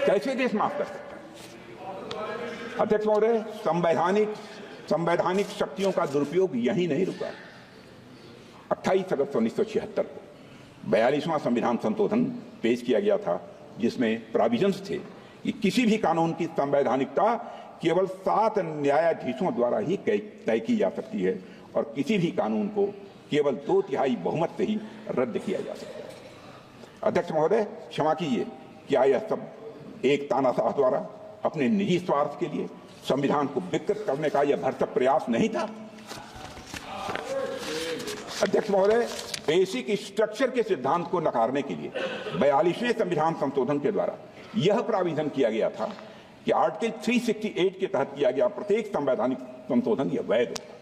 कैसे देश माफ कर सकता है? अध्यक्ष महोदय, संवैधानिक शक्तियों का दुरुपयोग यही नहीं रुका। 28 अगस्त 1976 को 42वां संविधान संशोधन पेश किया गया था, जिसमें प्रोविजंस थे कि किसी भी कानून की संवैधानिकता केवल 7 न्यायाधीशों द्वारा ही तय की जा सकती है और किसी भी कानून को केवल 2/3 बहुमत से ही रद्द किया जा सकता है। अध्यक्ष महोदय, क्षमा कीजिए, क्या यह सब एक तानाशाह द्वारा अपने निजी स्वार्थ के लिए संविधान को विकृत करने का यह भरसक प्रयास नहीं था? अध्यक्ष महोदय, बेसिक स्ट्रक्चर के सिद्धांत को नकारने के लिए 42वें संविधान संशोधन के द्वारा यह प्राविधान किया गया था कि आर्टिकल 368 के तहत किया गया प्रत्येक संवैधानिक संशोधन यह वैध होता।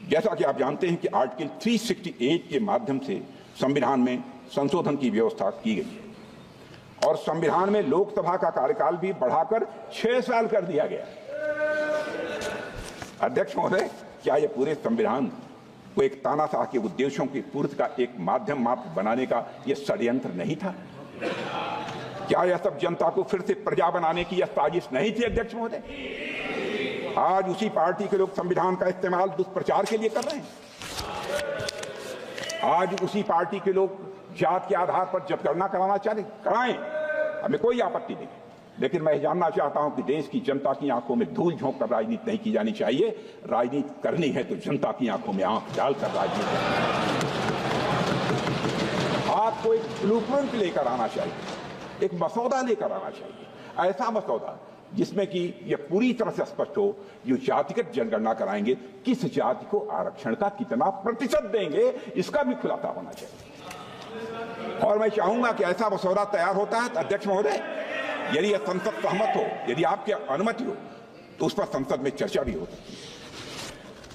जैसा कि आप जानते हैं कि आर्टिकल 368 के माध्यम से संविधान में संशोधन की व्यवस्था की गई है और संविधान में लोकसभा का कार्यकाल भी बढ़ाकर 6 साल कर दिया गया। अध्यक्ष महोदय, क्या यह पूरे संविधान को एक तानाशाह के उद्देश्यों की पूर्ति का एक माध्यम मात्र बनाने का यह षड्यंत्र नहीं था? क्या यह सब जनता को फिर से प्रजा बनाने की यह साजिश नहीं थी? अध्यक्ष महोदय, आज उसी पार्टी के लोग संविधान का इस्तेमाल दुष्प्रचार के लिए कर रहे हैं। आज उसी पार्टी के लोग जात के आधार पर जनगणना कराना चाहते, कराएं, हमें कोई आपत्ति नहीं, लेकिन मैं जानना चाहता हूं कि देश की जनता की आंखों में धूल झोंक कर राजनीति नहीं की जानी चाहिए। राजनीति करनी है तो जनता की आंखों में आंख डालकर राजनीति आपको एक ब्लूप्रिंट लेकर आना चाहिए, एक मसौदा लेकर आना चाहिए, ऐसा मसौदा जिसमें कि यह पूरी तरह से स्पष्ट हो, जो जातिगत जनगणना कराएंगे किस जाति को आरक्षण का कितना प्रतिशत देंगे, इसका भी खुलासा होना चाहिए। और मैं चाहूंगा कि ऐसा मसौदा तैयार होता है तो अध्यक्ष महोदय, यदि यह संसद सहमत हो, यदि आपकी अनुमति हो, तो उस पर संसद में चर्चा भी हो सकती है।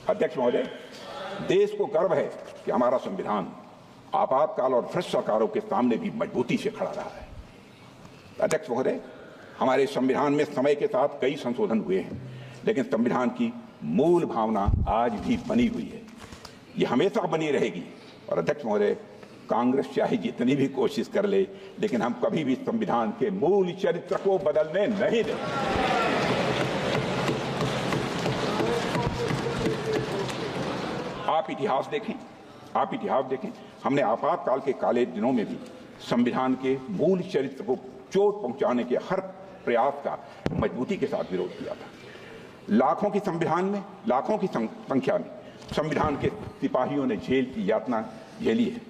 अध्यक्ष महोदय, देश को गर्व है कि हमारा संविधान आपातकाल और भ्रष्ट सरकारों के सामने भी मजबूती से खड़ा रहा है। अध्यक्ष महोदय, हमारे संविधान में समय के साथ कई संशोधन हुए हैं, लेकिन संविधान की मूल भावना आज भी बनी हुई है, ये हमेशा बनी रहेगी। और अध्यक्ष महोदय, कांग्रेस चाहे जितनी भी कोशिश कर ले, लेकिन हम कभी भी संविधान के मूल चरित्र को बदलने नहीं देंगे। आप इतिहास देखें, हमने आपातकाल के काले दिनों में भी संविधान के मूल चरित्र को चोट पहुंचाने के हर प्रयास का मजबूती के साथ विरोध किया था। लाखों की संख्या में संविधान के सिपाहियों ने जेल की यातना झेली है।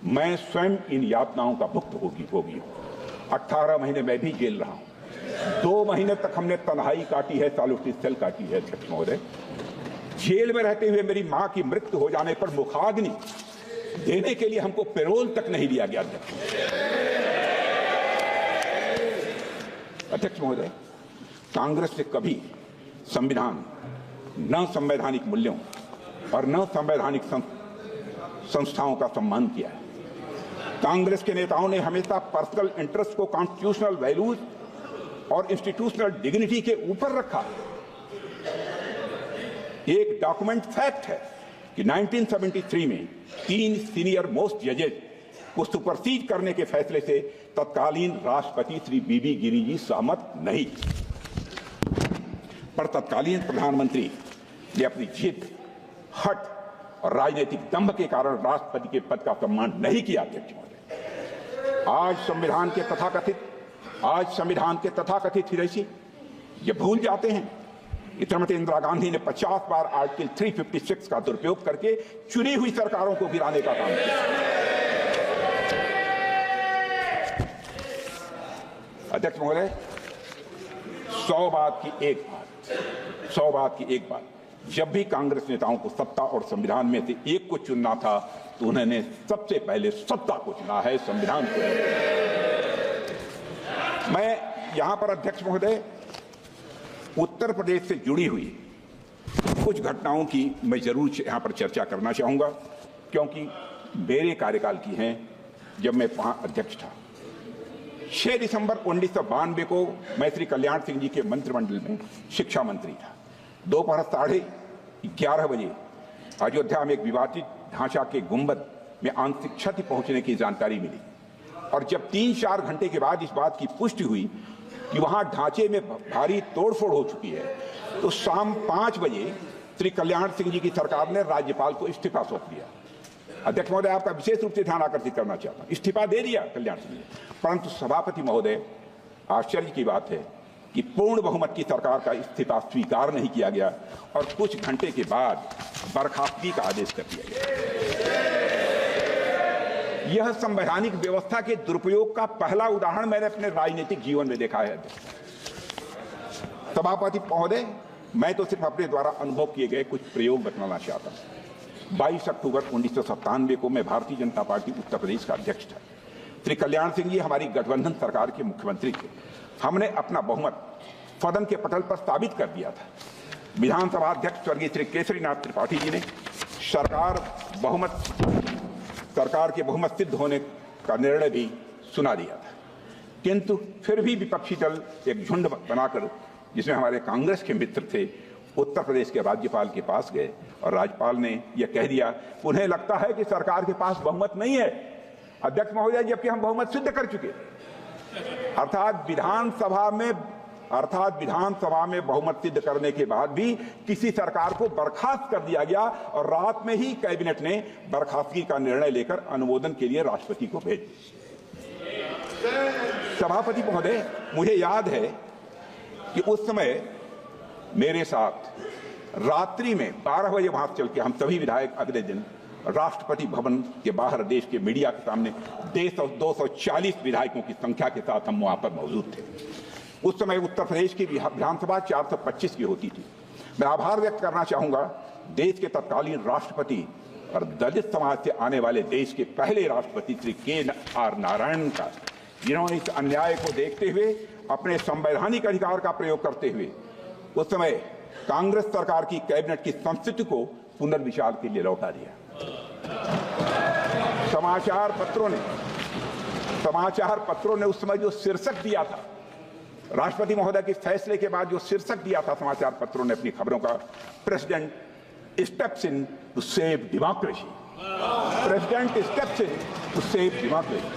मैं स्वयं इन यातनाओं का भुक्तभोगी हूं। 18 महीने मैं भी जेल रहा हूं। 2 महीने तक हमने तन्हाई काटी है, सॉलिट्यूड सेल काटी है। अध्यक्ष महोदय, जेल में रहते हुए मेरी मां की मृत्यु हो जाने पर मुखाग्नि देने के लिए हमको पेरोल तक नहीं दिया गया। अध्यक्ष महोदय, कांग्रेस ने कभी संविधान, न संवैधानिक मूल्यों और न संवैधानिक संस्थाओं का सम्मान किया है। कांग्रेस के नेताओं ने हमेशा पर्सनल इंटरेस्ट को कॉन्स्टिट्यूशनल वैल्यूज और इंस्टीट्यूशनल डिग्निटी के ऊपर रखा। एक डॉक्यूमेंट फैक्ट है कि 1973 में 3 सीनियर मोस्ट जजेस को सुपरसीड करने के फैसले से तत्कालीन राष्ट्रपति श्री बीबी गिरी जी सहमत नहीं थे, पर तत्कालीन प्रधानमंत्री ने अपनी जिद, हट और राजनीतिक दंभ के कारण राष्ट्रपति के पद का सम्मान नहीं किया। अध्यक्ष महोदय, आज संविधान के तथाकथित हितैषी ये भूल जाते हैं कि श्रीमती इंदिरा गांधी ने 50 बार आर्टिकल 356 का दुरुपयोग करके चुनी हुई सरकारों को गिराने का काम किया। अध्यक्ष महोदय, 100 बात की एक बात, जब भी कांग्रेस नेताओं को सत्ता और संविधान में से एक को चुनना था तो उन्होंने सबसे पहले सत्ता को चुना है, संविधान को। मैं यहां पर अध्यक्ष महोदय उत्तर प्रदेश से जुड़ी हुई कुछ घटनाओं की मैं जरूर यहां पर चर्चा करना चाहूंगा, क्योंकि मेरे कार्यकाल की हैं जब मैं वहां अध्यक्ष था। 6 दिसंबर 1992 को मैं श्री कल्याण सिंह जी के मंत्रिमंडल में शिक्षा मंत्री था। दोपहर 11:30 बजे अयोध्या में एक विवादित ढांचा के गुंबद में आंशिक क्षति पहुंचने की जानकारी मिली, और जब 3-4 घंटे के बाद इस बात की पुष्टि हुई कि वहां ढांचे में भारी तोड़फोड़ हो चुकी है, तो शाम 5 बजे श्री कल्याण सिंह जी की सरकार ने राज्यपाल को इस्तीफा सौंप दिया। अध्यक्ष महोदय, आपका विशेष रूप से ध्यान आकर्षित करना चाहता हूं, इस्तीफा दे दिया कल्याण सिंह जी, परंतु सभापति महोदय, आश्चर्य की बात है कि पूर्ण बहुमत की सरकार का इस्तीफा स्वीकार नहीं किया गया और कुछ घंटे के बाद बर्खास्तगी का आदेश कर दिया गया। यह संवैधानिक व्यवस्था के दुरुपयोग का पहला उदाहरण मैंने अपने राजनीतिक जीवन में देखा है। सभापति महोदय, मैं तो सिर्फ अपने द्वारा अनुभव किए गए कुछ प्रयोग बताना चाहता हूं। 22 अक्टूबर 1997 को मैं भारतीय जनता पार्टी उत्तर प्रदेश का अध्यक्ष था। श्री कल्याण सिंह जी हमारी गठबंधन सरकार के मुख्यमंत्री थे। हमने अपना बहुमत सदन के पटल पर साबित कर दिया था। विधानसभा अध्यक्ष स्वर्गीय श्री केसरीनाथ त्रिपाठी जी ने सरकार के बहुमत सिद्ध होने का निर्णय भी सुना दिया था, किंतु फिर भी विपक्षी दल एक झुंड बनाकर, जिसमें हमारे कांग्रेस के मित्र थे, उत्तर प्रदेश के राज्यपाल के पास गए और राज्यपाल ने यह कह दिया, उन्हें लगता है कि सरकार के पास बहुमत नहीं है। अध्यक्ष महोदय, जबकि हम बहुमत सिद्ध कर चुके, अर्थात विधानसभा में बहुमत सिद्ध करने के बाद भी किसी सरकार को बर्खास्त कर दिया गया और रात में ही कैबिनेट ने बर्खास्तगी का निर्णय लेकर अनुमोदन के लिए राष्ट्रपति को भेज दिया। सभापति महोदय, मुझे याद है कि उस समय मेरे साथ रात्रि में 12 बजे वहां चल के हम सभी विधायक अगले दिन राष्ट्रपति भवन के बाहर देश के मीडिया के सामने 240 विधायकों की संख्या के साथ हम वहां पर मौजूद थे। उस समय उत्तर प्रदेश की विधानसभा 425 की होती थी। मैं आभार व्यक्त करना चाहूंगा देश के तत्कालीन राष्ट्रपति और दलित समाज से आने वाले देश के पहले राष्ट्रपति श्री KR नारायणन का, जिन्होंने इस अन्याय को देखते हुए अपने संवैधानिक अधिकार का प्रयोग करते हुए उस समय कांग्रेस सरकार की कैबिनेट की संस्कृति को पुनर्विचार के लिए लौटा दिया। समाचार पत्रों ने उस समय जो शीर्षक दिया था, राष्ट्रपति महोदय के फैसले के बाद जो शीर्षक दिया था समाचार पत्रों ने अपनी खबरों का, president steps in to save democracy, president steps in to save democracy.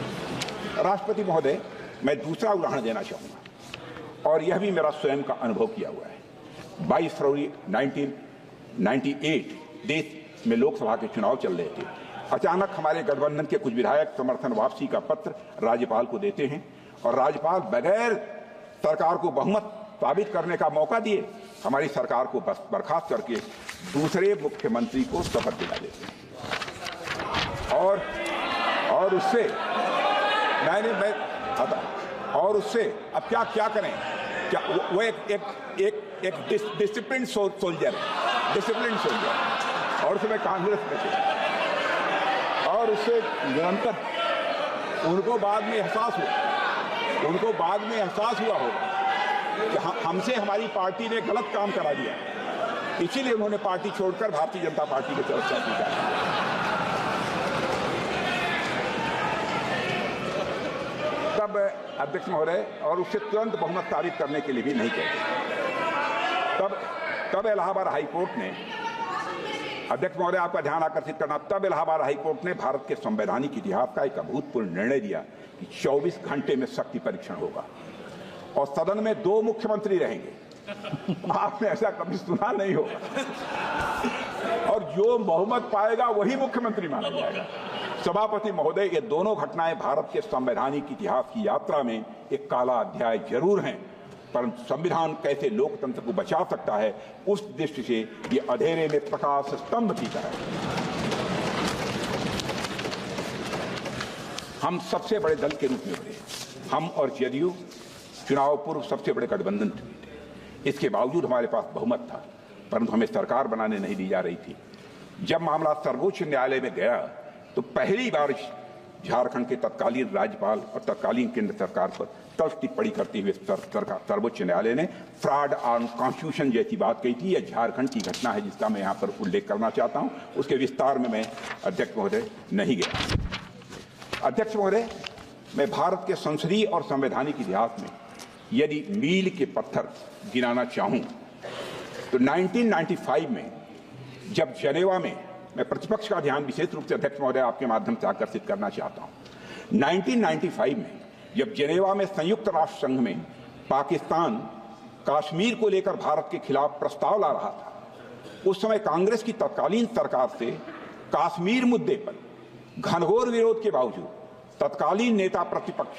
राष्ट्रपति महोदय, मैं दूसरा उदाहरण देना चाहूंगा और यह भी मेरा स्वयं का अनुभव किया हुआ है। 22 फरवरी 1998 देश में लोकसभा के चुनाव चल रहे थे। अचानक हमारे गठबंधन के कुछ विधायक समर्थन वापसी का पत्र राज्यपाल को देते हैं और राज्यपाल बगैर सरकार को बहुमत साबित करने का मौका दिए हमारी सरकार को बर्खास्त करके दूसरे मुख्यमंत्री को शपथ दिला देते हैं। और उससे अब क्या करें, क्या वो एक डिसिप्लिन सोल्जर और उसमें कांग्रेस में थे और उससे निरंतर उनको बाद में एहसास हुआ होगा कि हमसे हमारी पार्टी ने गलत काम करा दिया, इसीलिए उन्होंने पार्टी छोड़कर भारतीय जनता पार्टी की तरफ से तब अध्यक्ष महोदय, और उससे तुरंत बहुमत साबित करने के लिए भी नहीं कहते। तब इलाहाबाद हाईकोर्ट ने, अध्यक्ष महोदय आपका ध्यान आकर्षित करना, तब इलाहाबाद हाईकोर्ट ने भारत के संवैधानिक इतिहास का एक अभूतपूर्व निर्णय दिया कि 24 घंटे में शक्ति परीक्षण होगा और सदन में 2 मुख्यमंत्री रहेंगे। आपने ऐसा कभी सुना नहीं होगा और जो बहुमत पाएगा वही मुख्यमंत्री माना जाएगा। सभापति महोदय, ये दोनों घटनाएं भारत के संवैधानिक इतिहास की यात्रा में एक काला अध्याय जरूर हैं, परंतु संविधान कैसे लोकतंत्र को बचा सकता है उस दृष्टि से ये अंधेरे में प्रकाश स्तंभ की तरह है। हम सबसे बड़े दल के रूप में उभरे, हम और जदयू चुनाव पूर्व सबसे बड़े गठबंधन थे। इसके बावजूद हमारे पास बहुमत था, परंतु हमें सरकार बनाने नहीं दी जा रही थी। जब मामला सर्वोच्च न्यायालय में गया तो पहली बार झारखंड के तत्कालीन राज्यपाल और तत्कालीन केंद्र सरकार पर तल्ख टिप्पणी करते हुए सर्वोच्च न्यायालय ने फ्रॉड ऑन कॉन्स्टिट्यूशन जैसी बात कही थी। यह झारखंड की घटना है जिसका मैं यहाँ पर उल्लेख करना चाहता हूँ। उसके विस्तार में मैं अध्यक्ष महोदय नहीं गया। अध्यक्ष महोदय, मैं भारत के संसदीय और संवैधानिक इतिहास में यदि मील के पत्थर गिनाना चाहूँ तो 1995 में जब जनेवा में, मैं प्रतिपक्ष का ध्यान विशेष रूप से अध्यक्ष महोदय आपके माध्यम से आकर्षित करना चाहता हूं। 1995 में जब जनेवा में संयुक्त राष्ट्र संघ में पाकिस्तान कश्मीर को लेकर भारत के खिलाफ प्रस्ताव ला रहा था, उस समय कांग्रेस की तत्कालीन सरकार से कश्मीर मुद्दे पर घनघोर विरोध के बावजूद तत्कालीन नेता प्रतिपक्ष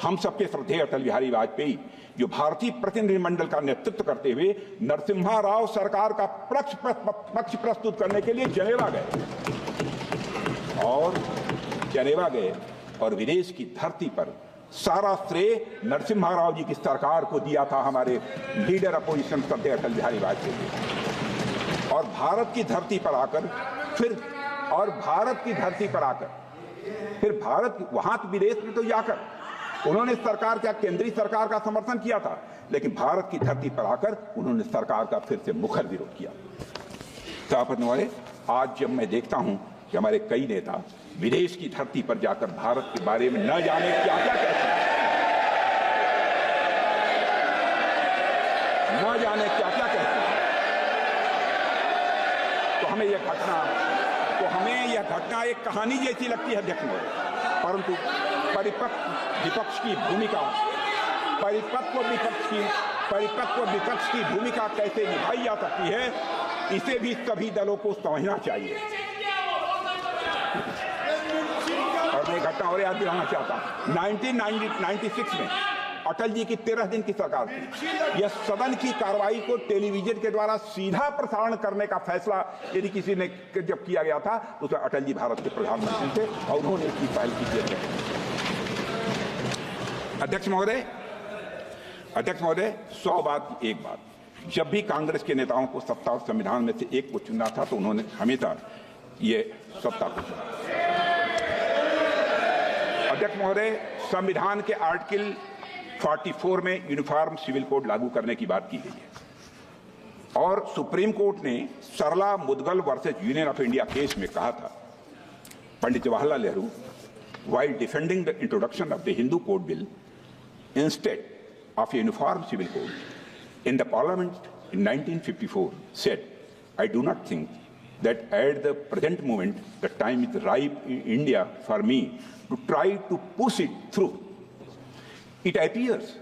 हम सबके श्रद्धेय अटल बिहारी वाजपेयी, जो भारतीय प्रतिनिधिमंडल का नेतृत्व करते हुए नरसिम्हा राव सरकार का पक्ष प्रस्तुत करने के लिए जनेवा गए और विदेश की धरती पर सारा श्रेय नरसिम्हा राव जी की सरकार को दिया था, हमारे लीडर अपोजिशन श्रद्धेय अटल बिहारी वाजपेयी। और भारत की धरती पर आकर फिर भारत वहां विदेश में तो जाकर उन्होंने सरकार क्या केंद्रीय सरकार का समर्थन किया था, लेकिन भारत की धरती पर आकर उन्होंने सरकार का फिर से मुखर विरोध किया। सभापति महोदय, आज जब मैं देखता हूं कि हमारे कई नेता विदेश की धरती पर जाकर भारत के बारे में न जाने क्या क्या कहते हैं, तो हमें यह घटना एक कहानी जैसी लगती है अध्यक्ष महोदय। परंतु परिपक्व विपक्ष की भूमिका कैसे निभाई जा सकती है, इसे भी सभी दलों को समझना चाहिए। और मैं घटना और याद दिलाना चाहता हूं, 1996 में अटल जी की 13 दिन की सरकार थी। यह सदन की कार्रवाई को टेलीविजन के द्वारा सीधा प्रसारण करने का फैसला यदि किसी ने जब किया गया था तो उसमें अटल जी भारत के प्रधानमंत्री थे और उन्होंने इसकी पहल की थी। अध्यक्ष महोदय, 100 बात की एक बात, जब भी कांग्रेस के नेताओं को सत्ता और संविधान में से एक को चुनना था तो उन्होंने हमेशा ये सत्ता को चुना। अध्यक्ष महोदय, संविधान के आर्टिकल 44 में यूनिफॉर्म सिविल कोड लागू करने की बात की गई है और सुप्रीम कोर्ट ने Sarla Mudgal versus union of India case में कहा था, Pandit Jawaharlal Nehru while defending the introduction of the Hindu Code Bill instead of a uniform civil code in the Parliament in 1954 said, I do not think that at the present moment the time is ripe in India for me to try to push it through. It appears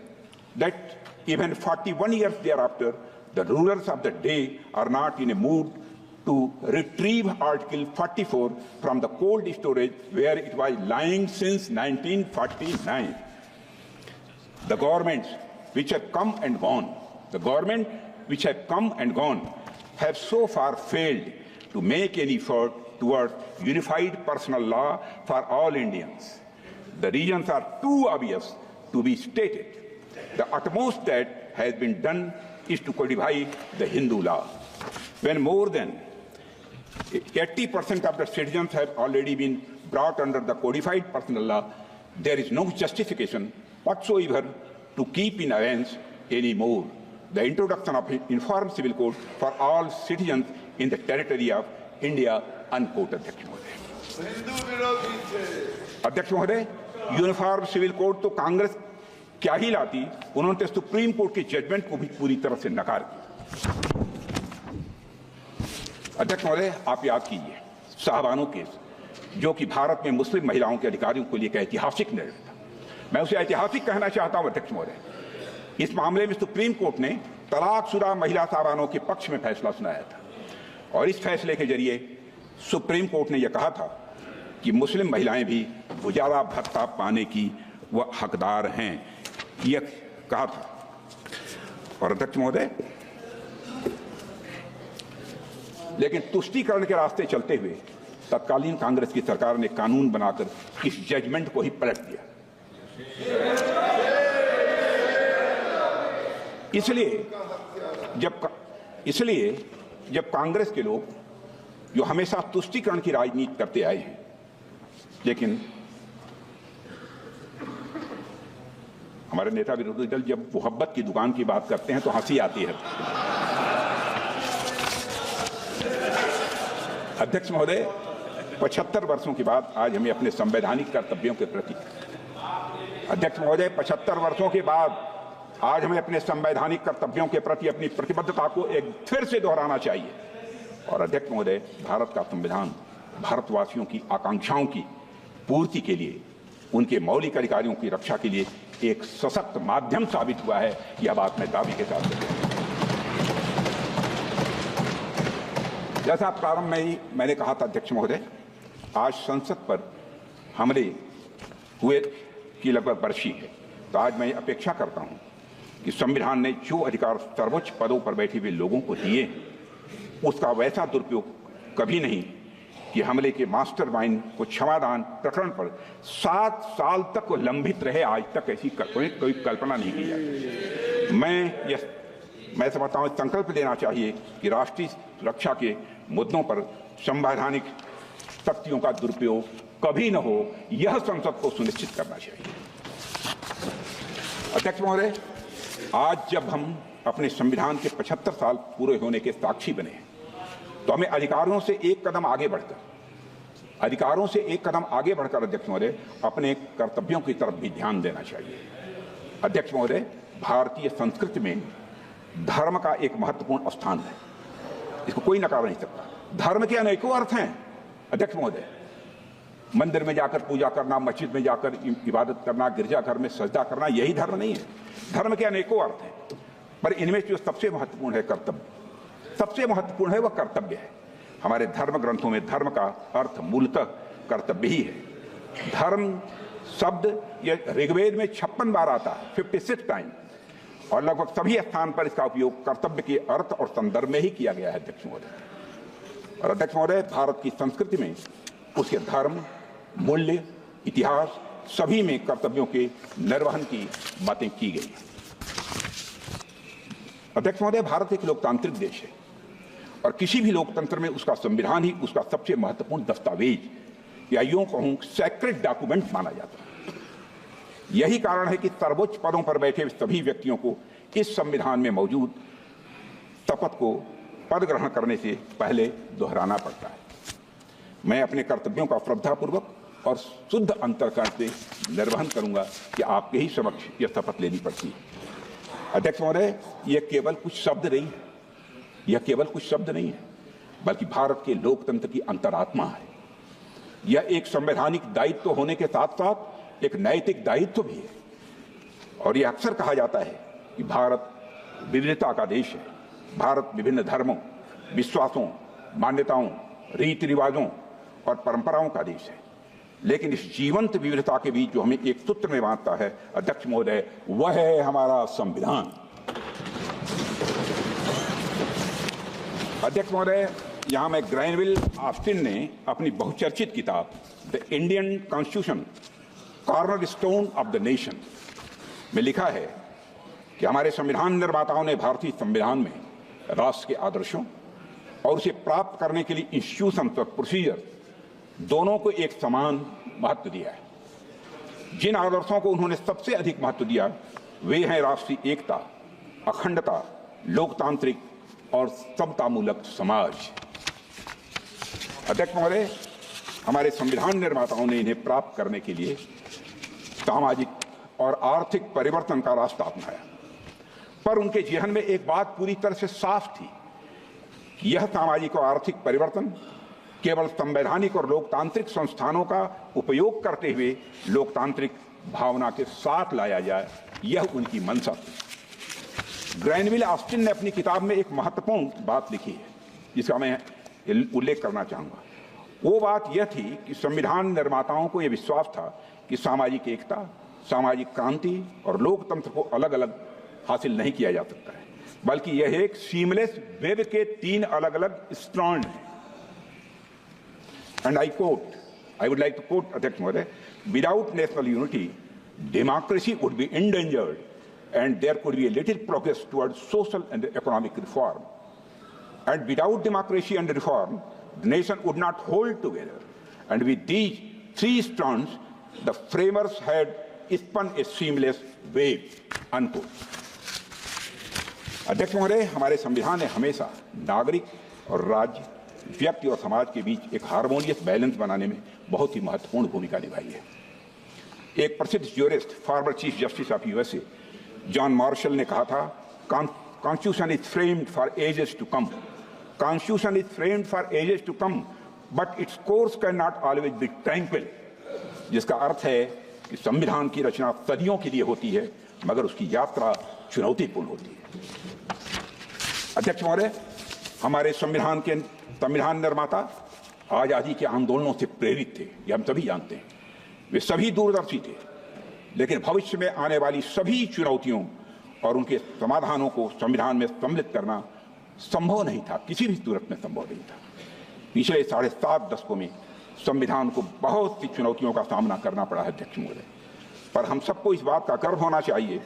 that even 41 years thereafter, the rulers of the day are not in a mood to retrieve Article 44 from the cold storage where it was lying since 1949. The governments which have come and gone, have so far failed to make any effort towards unified personal law for all Indians. The reasons are too obvious to be stated. The utmost that has been done is to codify the Hindu law. When more than 80% of the citizens have already been brought under the codified personal law, there is no justification whatsoever to keep in abeyance anymore the introduction of uniform civil code for all citizens in the territory of India, unquote. अध्यक्ष महोदय, uniform civil code तो कांग्रेस क्या ही लाती, उन्होंने तो supreme court की judgement को भी पूरी तरह से नकार दिया। अध्यक्ष महोदय, आप याद कीजिए साहबानो केस, जो कि भारत में मुस्लिम महिलाओं के अधिकारियों के लिए एक ऐतिहासिक निर्णय था। मैं उसे ऐतिहासिक कहना चाहता हूं अध्यक्ष महोदय। इस मामले में सुप्रीम कोर्ट ने तलाकशुदा महिला साहबानों के पक्ष में फैसला सुनाया था और इस फैसले के जरिए सुप्रीम कोर्ट ने यह कहा था कि मुस्लिम महिलाएं भी गुजारा भत्ता पाने की वह हकदार हैं, यह कहा था। और अध्यक्ष महोदय, लेकिन तुष्टीकरण के रास्ते चलते हुए तत्कालीन कांग्रेस की सरकार ने कानून बनाकर इस जजमेंट को ही पलट दिया। इसलिए जब कांग्रेस के लोग जो हमेशा तुष्टीकरण की राजनीति करते आए हैं, लेकिन हमारे नेता विरोधी दल जब मोहब्बत की दुकान की बात करते हैं तो हंसी आती है। अध्यक्ष महोदय, 75 वर्षों के बाद आज हमें अपने संवैधानिक कर्तव्यों के प्रति 75 वर्षों के बाद आज हमें अपने संवैधानिक कर्तव्यों के प्रति अपनी प्रतिबद्धता को एक फिर से दोहराना चाहिए। और अध्यक्ष महोदय, भारत का संविधान भारतवासियों की आकांक्षाओं की पूर्ति के लिए, उनके मौलिक अधिकारों की रक्षा के लिए एक सशक्त माध्यम साबित हुआ है। यह बात मैं दावे के साथ कहता हूं। जैसा प्रारंभ में ही मैंने कहा था अध्यक्ष महोदय, आज संसद पर हमले हुए की लगभग बरसी है, तो आज मैं अपेक्षा करता हूं कि संविधान ने जो अधिकार सर्वोच्च पदों पर बैठे हुए लोगों को दिए उसका वैसा दुरुपयोग कभी नहीं कि हमले के मास्टरमाइंड को क्षमादान प्रकरण पर 7 साल तक लंबित रहे। आज तक ऐसी कोई कल्पना नहीं की जाती। मैं समझता हूं संकल्प लेना चाहिए कि राष्ट्रीय रक्षा के मुद्दों पर संवैधानिक शक्तियों का दुरुपयोग कभी न हो, यह संसद को सुनिश्चित करना चाहिए। अध्यक्ष महोदय, आज जब हम अपने संविधान के 75 साल पूरे होने के साक्षी बने हैं, तो हमें अधिकारों से एक कदम आगे बढ़कर अध्यक्ष महोदय अपने कर्तव्यों की तरफ भी ध्यान देना चाहिए। अध्यक्ष महोदय, भारतीय संस्कृति में धर्म का एक महत्वपूर्ण स्थान है, इसको कोई नकार नहीं सकता। धर्म के अनेकों अर्थ हैं अध्यक्ष महोदय। मंदिर में जाकर पूजा करना, मस्जिद में जाकर इबादत करना, गिरजाघर में सजदा करना, यही धर्म नहीं है। धर्म के अनेकों अर्थ हैं, पर इनमें जो सबसे महत्वपूर्ण है कर्तव्य, सबसे महत्वपूर्ण है वह कर्तव्य है। हमारे धर्म ग्रंथों में धर्म का अर्थ मूलतः कर्तव्य ही है। धर्म शब्द ये ऋग्वेद में 56 बार आता है, 56 टाइम, और लगभग सभी स्थान पर इसका उपयोग कर्तव्य के अर्थ और संदर्भ में ही किया गया है अध्यक्ष महोदय। और अध्यक्ष महोदय, भारत की संस्कृति में उसके धर्म, मूल्य, इतिहास सभी में कर्तव्यों के निर्वहन की बातें की गई। अध्यक्ष महोदय, भारत एक लोकतांत्रिक देश है और किसी भी लोकतंत्र में उसका संविधान ही उसका सबसे महत्वपूर्ण दस्तावेज या यूं कहूं सैक्रेड डॉक्यूमेंट माना जाता है। यही कारण है कि सर्वोच्च पदों पर बैठे सभी व्यक्तियों को इस संविधान में मौजूद शपथ को पद ग्रहण करने से पहले दोहराना पड़ता है। मैं अपने कर्तव्यों का श्रद्धापूर्वक और शुद्ध अंतःकरण से निर्वहन करूंगा कि आपके ही समक्ष यह शपथ लेनी पड़ती है। अध्यक्ष महोदय, यह केवल कुछ शब्द नहीं है, बल्कि भारत के लोकतंत्र की अंतरात्मा है। यह एक संवैधानिक दायित्व होने के साथ साथ एक नैतिक दायित्व भी है। और यह अक्सर कहा जाता है कि भारत विविधता का देश है। भारत विभिन्न धर्मों, विश्वासों, मान्यताओं, रीति रिवाजों और परंपराओं का देश है। लेकिन इस जीवंत विविधता के बीच जो हमें एक सूत्र में बांधता है अध्यक्ष महोदय, वह है हमारा संविधान। अध्यक्ष महोदय, यहां में ग्रैनविल ऑस्टिन ने अपनी बहुचर्चित किताब the Indian constitution cornerstone of the nation में लिखा है कि हमारे संविधान निर्माताओं ने भारतीय संविधान में राष्ट्र के आदर्शों और उसे प्राप्त करने के लिए इंस्टीट्यूशन और प्रोसीजर दोनों को एक समान महत्व दिया है। जिन आदर्शों को उन्होंने सबसे अधिक महत्व दिया वे हैं राष्ट्रीय एकता, अखंडता, लोकतांत्रिक और समतामूलक समाज। अध्यक्ष महोदय, हमारे संविधान निर्माताओं ने इन्हें प्राप्त करने के लिए सामाजिक और आर्थिक परिवर्तन का रास्ता अपनाया, पर उनके जेहन में एक बात पूरी तरह से साफ थी कि यह सामाजिक और आर्थिक परिवर्तन केवल संवैधानिक और लोकतांत्रिक संस्थानों का उपयोग करते हुए लोकतांत्रिक भावना के साथ लाया जाए, यह उनकी मंशा थी। ग्रैनविल ऑस्टिन ने अपनी किताब में एक महत्वपूर्ण बात लिखी है जिसका मैं उल्लेख करना चाहूंगा। वो बात यह थी कि संविधान निर्माताओं को यह विश्वास था कि सामाजिक एकता, सामाजिक क्रांति और लोकतंत्र को अलग अलग हासिल नहीं किया जा सकता है, बल्कि यह एक सीमलेस वेब के 3 अलग अलग स्ट्रैंड हैं। And I would like to quote Adhyaksh Mahoday, without national unity, democracy would be endangered and there could be a little progress towards social and economic reform. And without democracy and reform, the nation would not hold together. And with these three strands, the framers had spun a seamless wave. Unquote. अध्यक्ष महोदय, हमारे संविधान ने हमेशा नागरिक और राज्य, व्यक्ति और समाज के बीच एक हार्मोनियस बैलेंस बनाने में बहुत ही महत्वपूर्ण भूमिका निभाई है। एक प्रसिद्ध jurist, former chief justice of USA John Marshall ने कहा था, constitution is framed for ages to come, constitution is framed for ages to come, but its course can not always be tranquil. जिसका अर्थ है कि संविधान की रचना सदियों के लिए होती है, मगर उसकी यात्रा चुनौतीपूर्ण होती है। अध्यक्ष महोदय, हमारे संविधान निर्माता आजादी के आंदोलनों से प्रेरित थे, ये हम सभी जानते हैं। वे सभी दूरदर्शी थे, लेकिन भविष्य में आने वाली सभी चुनौतियों और उनके समाधानों को संविधान में सम्मिलित करना संभव नहीं था, किसी भी सूरत में संभव नहीं था। पिछले 7.5 दशकों में संविधान को बहुत सी चुनौतियों का सामना करना पड़ा है अध्यक्ष महोदय, पर हम सबको इस बात का गर्व होना चाहिए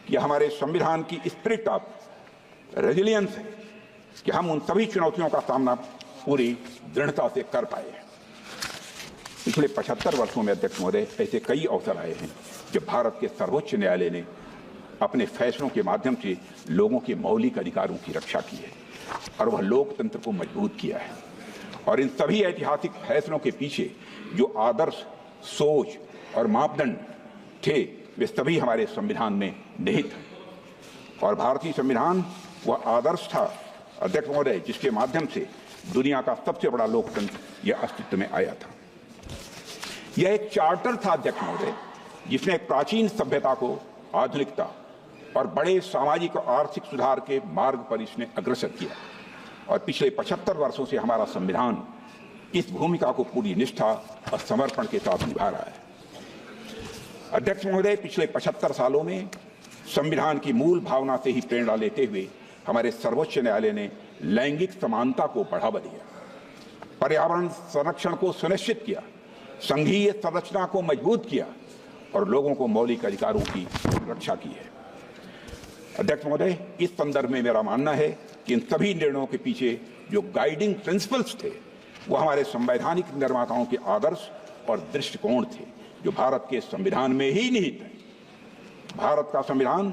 कि हमारे संविधान की स्पिरिट ऑफ रेजिलियंस है कि हम उन सभी चुनौतियों का सामना पूरी दृढ़ता से कर पाए हैं। पिछले 75 वर्षों में अध्यक्ष महोदय ऐसे कई अवसर आए हैं जब भारत के सर्वोच्च न्यायालय ने अपने फैसलों के माध्यम से लोगों के मौलिक अधिकारों की रक्षा की है और वह लोकतंत्र को मजबूत किया है। और इन सभी ऐतिहासिक फैसलों के पीछे जो आदर्श, सोच और मापदंड थे, वे सभी हमारे संविधान में निहित हैं। और भारतीय संविधान वह आदर्श था अध्यक्ष महोदय जिसके माध्यम से दुनिया का सबसे बड़ा लोकतंत्र यह अस्तित्व में आया था। यह एक चार्टर था अध्यक्ष महोदय जिसने प्राचीन सभ्यता को आधुनिकता और बड़े सामाजिक और आर्थिक सुधार के मार्ग पर इसने अग्रसर किया। और पिछले 75 वर्षों से हमारा संविधान इस भूमिका को पूरी निष्ठा और समर्पण के साथ निभा रहा है। अध्यक्ष महोदय, पिछले 75 सालों में संविधान की मूल भावना से ही प्रेरणा लेते हुए हमारे सर्वोच्च न्यायालय ने लैंगिक समानता को बढ़ावा दिया, पर्यावरण संरक्षण को सुनिश्चित किया, संघीय संरचना को मजबूत किया और लोगों को मौलिक अधिकारों की रक्षा की है। अध्यक्ष महोदय, इस संदर्भ में मेरा मानना है कि इन सभी निर्णयों के पीछे जो गाइडिंग प्रिंसिपल्स थे वो हमारे संवैधानिक निर्माताओं के आदर्श और दृष्टिकोण थे जो भारत के संविधान में ही निहित है। भारत का संविधान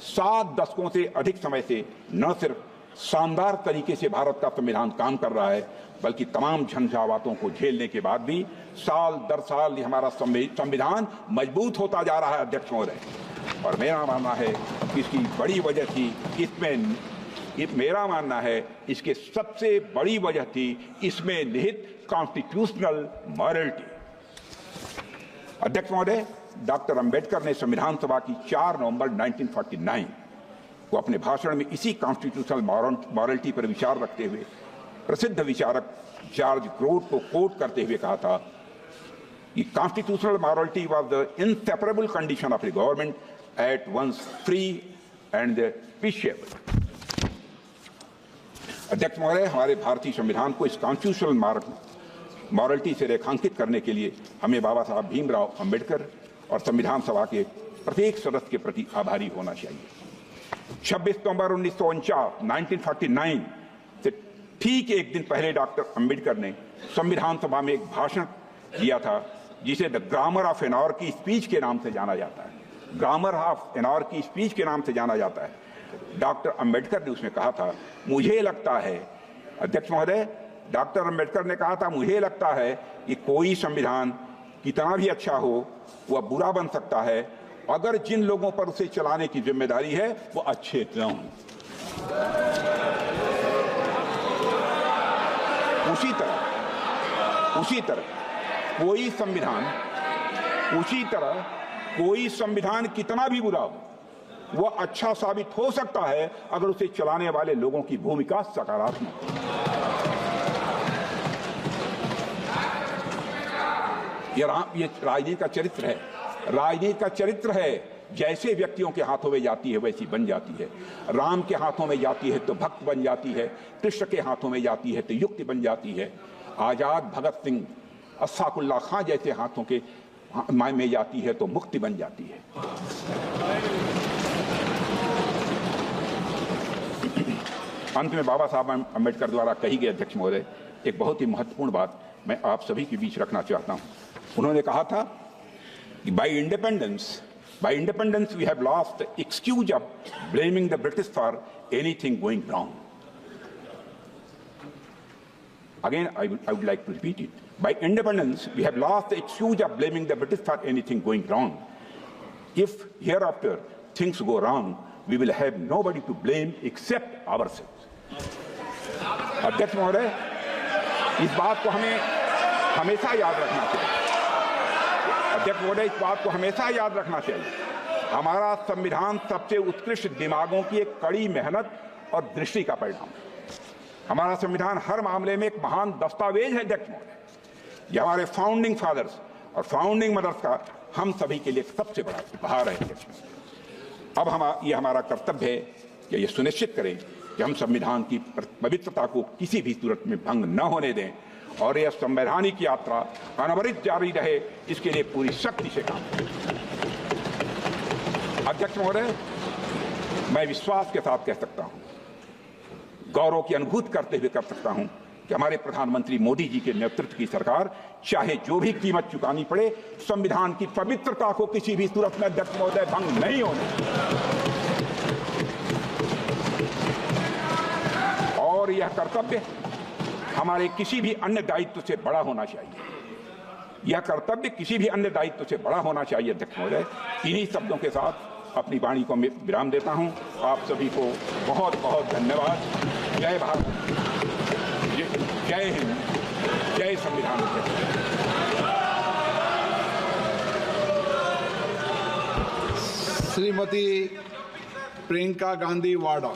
7 दशकों से अधिक समय से न सिर्फ शानदार तरीके से भारत का संविधान काम कर रहा है, बल्कि तमाम झंझावातों को झेलने के बाद भी साल दर साल हमारा संविधान मजबूत होता जा रहा है अध्यक्ष महोदय। और मेरा मानना है कि इसकी बड़ी वजह थी इसके सबसे बड़ी वजह थी इसमें निहित कॉन्स्टिट्यूशनल मॉरलिटी। अध्यक्ष महोदय, डॉक्टर अंबेडकर ने संविधान सभा की 4 नवंबर 1949 को अपने भाषण में इसी कॉन्स्टिट्यूशनल मॉरलिटी पर विचार रखते हुए प्रसिद्ध विचारक जॉर्ज ग्रोट को कोट करते हुए कहा था कि constitutional morality was the inseparable condition of a government at once free and peaceful. अध्यक्ष महोदय, हमारे भारतीय संविधान को इस कॉन्स्टिट्यूशनल मॉरलिटी से रेखांकित करने के लिए हमें बाबा साहब भीमराव अंबेडकर और संविधान सभा के प्रत्येक सदस्य के प्रति आभारी होना चाहिए। 26 नवंबर 1949 से ठीक एक दिन पहले डॉक्टर अंबेडकर ने संविधान सभा में एक भाषण दिया था जिसे द ग्रामर ऑफ एनॉर्की स्पीच के नाम से जाना जाता है। ग्रामर ऑफ एनॉर्की स्पीच के नाम से जाना जाता है। डॉक्टर अंबेडकर ने उसमें कहा था, मुझे लगता है अध्यक्ष महोदय, डॉक्टर अंबेडकर ने कहा था, मुझे लगता है कि कोई संविधान कितना भी अच्छा हो वह बुरा बन सकता है अगर जिन लोगों पर उसे चलाने की जिम्मेदारी है वो अच्छे न हों। उसी तरह कोई संविधान कितना भी बुरा हो वह अच्छा साबित हो सकता है अगर उसे चलाने वाले लोगों की भूमिका सकारात्मक हो। ये राजनीति का चरित्र है। राजनीति का चरित्र है, जैसे व्यक्तियों के हाथों में जाती है वैसी बन जाती है। राम के हाथों में जाती है तो भक्त बन जाती है, कृष्ण के हाथों में जाती है तो युक्ति बन जाती है, आजाद भगत सिंह अशफाकुल्लाह खां जैसे हाथों के में जाती है तो मुक्ति बन जाती है। अंत में बाबा साहब अम्बेडकर द्वारा कही गई अध्यक्ष महोदय एक बहुत ही महत्वपूर्ण बात मैं आप सभी के बीच रखना चाहता हूं। उन्होंने कहा था कि by independence we have lost the excuse of blaming the British for anything going wrong. Again, I would like to repeat it. By independence, we have lost the excuse of blaming the British for anything going wrong. If hereafter things go wrong, we will have nobody to blame except ourselves. अध्यक्ष महोदय, इस बात को हमें हमेशा याद रखना चाहिए। अध्यक्ष महोदय, इस बात को हमेशा याद रखना चाहिए। हमारा संविधान सबसे उत्कृष्ट दिमागों की एक कड़ी मेहनत और दृष्टि का परिणाम है। हमारा संविधान हर मामले में एक महान दस्तावेज है अध्यक्ष महोदय। ये हमारे फाउंडिंग फादर्स और फाउंडिंग मदर्स का हम सभी के लिए सबसे बड़ा उपहार है अध्यक्ष महोदय। अब ये हमारा कर्तव्य है कि ये सुनिश्चित करें कि हम संविधान की पवित्रता को किसी भी सूरत में भंग न होने दें और यह संवैधानिक यात्रा अनवरत जारी रहे, इसके लिए पूरी शक्ति से काम करें। अध्यक्ष महोदय, मैं विश्वास के साथ कह सकता हूं, गौरव की अनुभूति करते हुए कर सकता हूं कि हमारे प्रधानमंत्री मोदी जी के नेतृत्व की सरकार चाहे जो भी कीमत चुकानी पड़े, संविधान की पवित्रता को किसी भी सूरत में अध्यक्ष महोदय भंग नहीं होने। और यह कर्तव्य हमारे किसी भी अन्य दायित्व से बड़ा होना चाहिए। यह कर्तव्य किसी भी अन्य दायित्व से बड़ा होना चाहिए अध्यक्ष महोदय। इन्हीं शब्दों के साथ अपनी वाणी को विराम देता हूं। आप सभी को बहुत बहुत धन्यवाद। जय भारत, जय हिंद, जय संविधान। श्रीमती प्रियंका गांधी वाड्रा।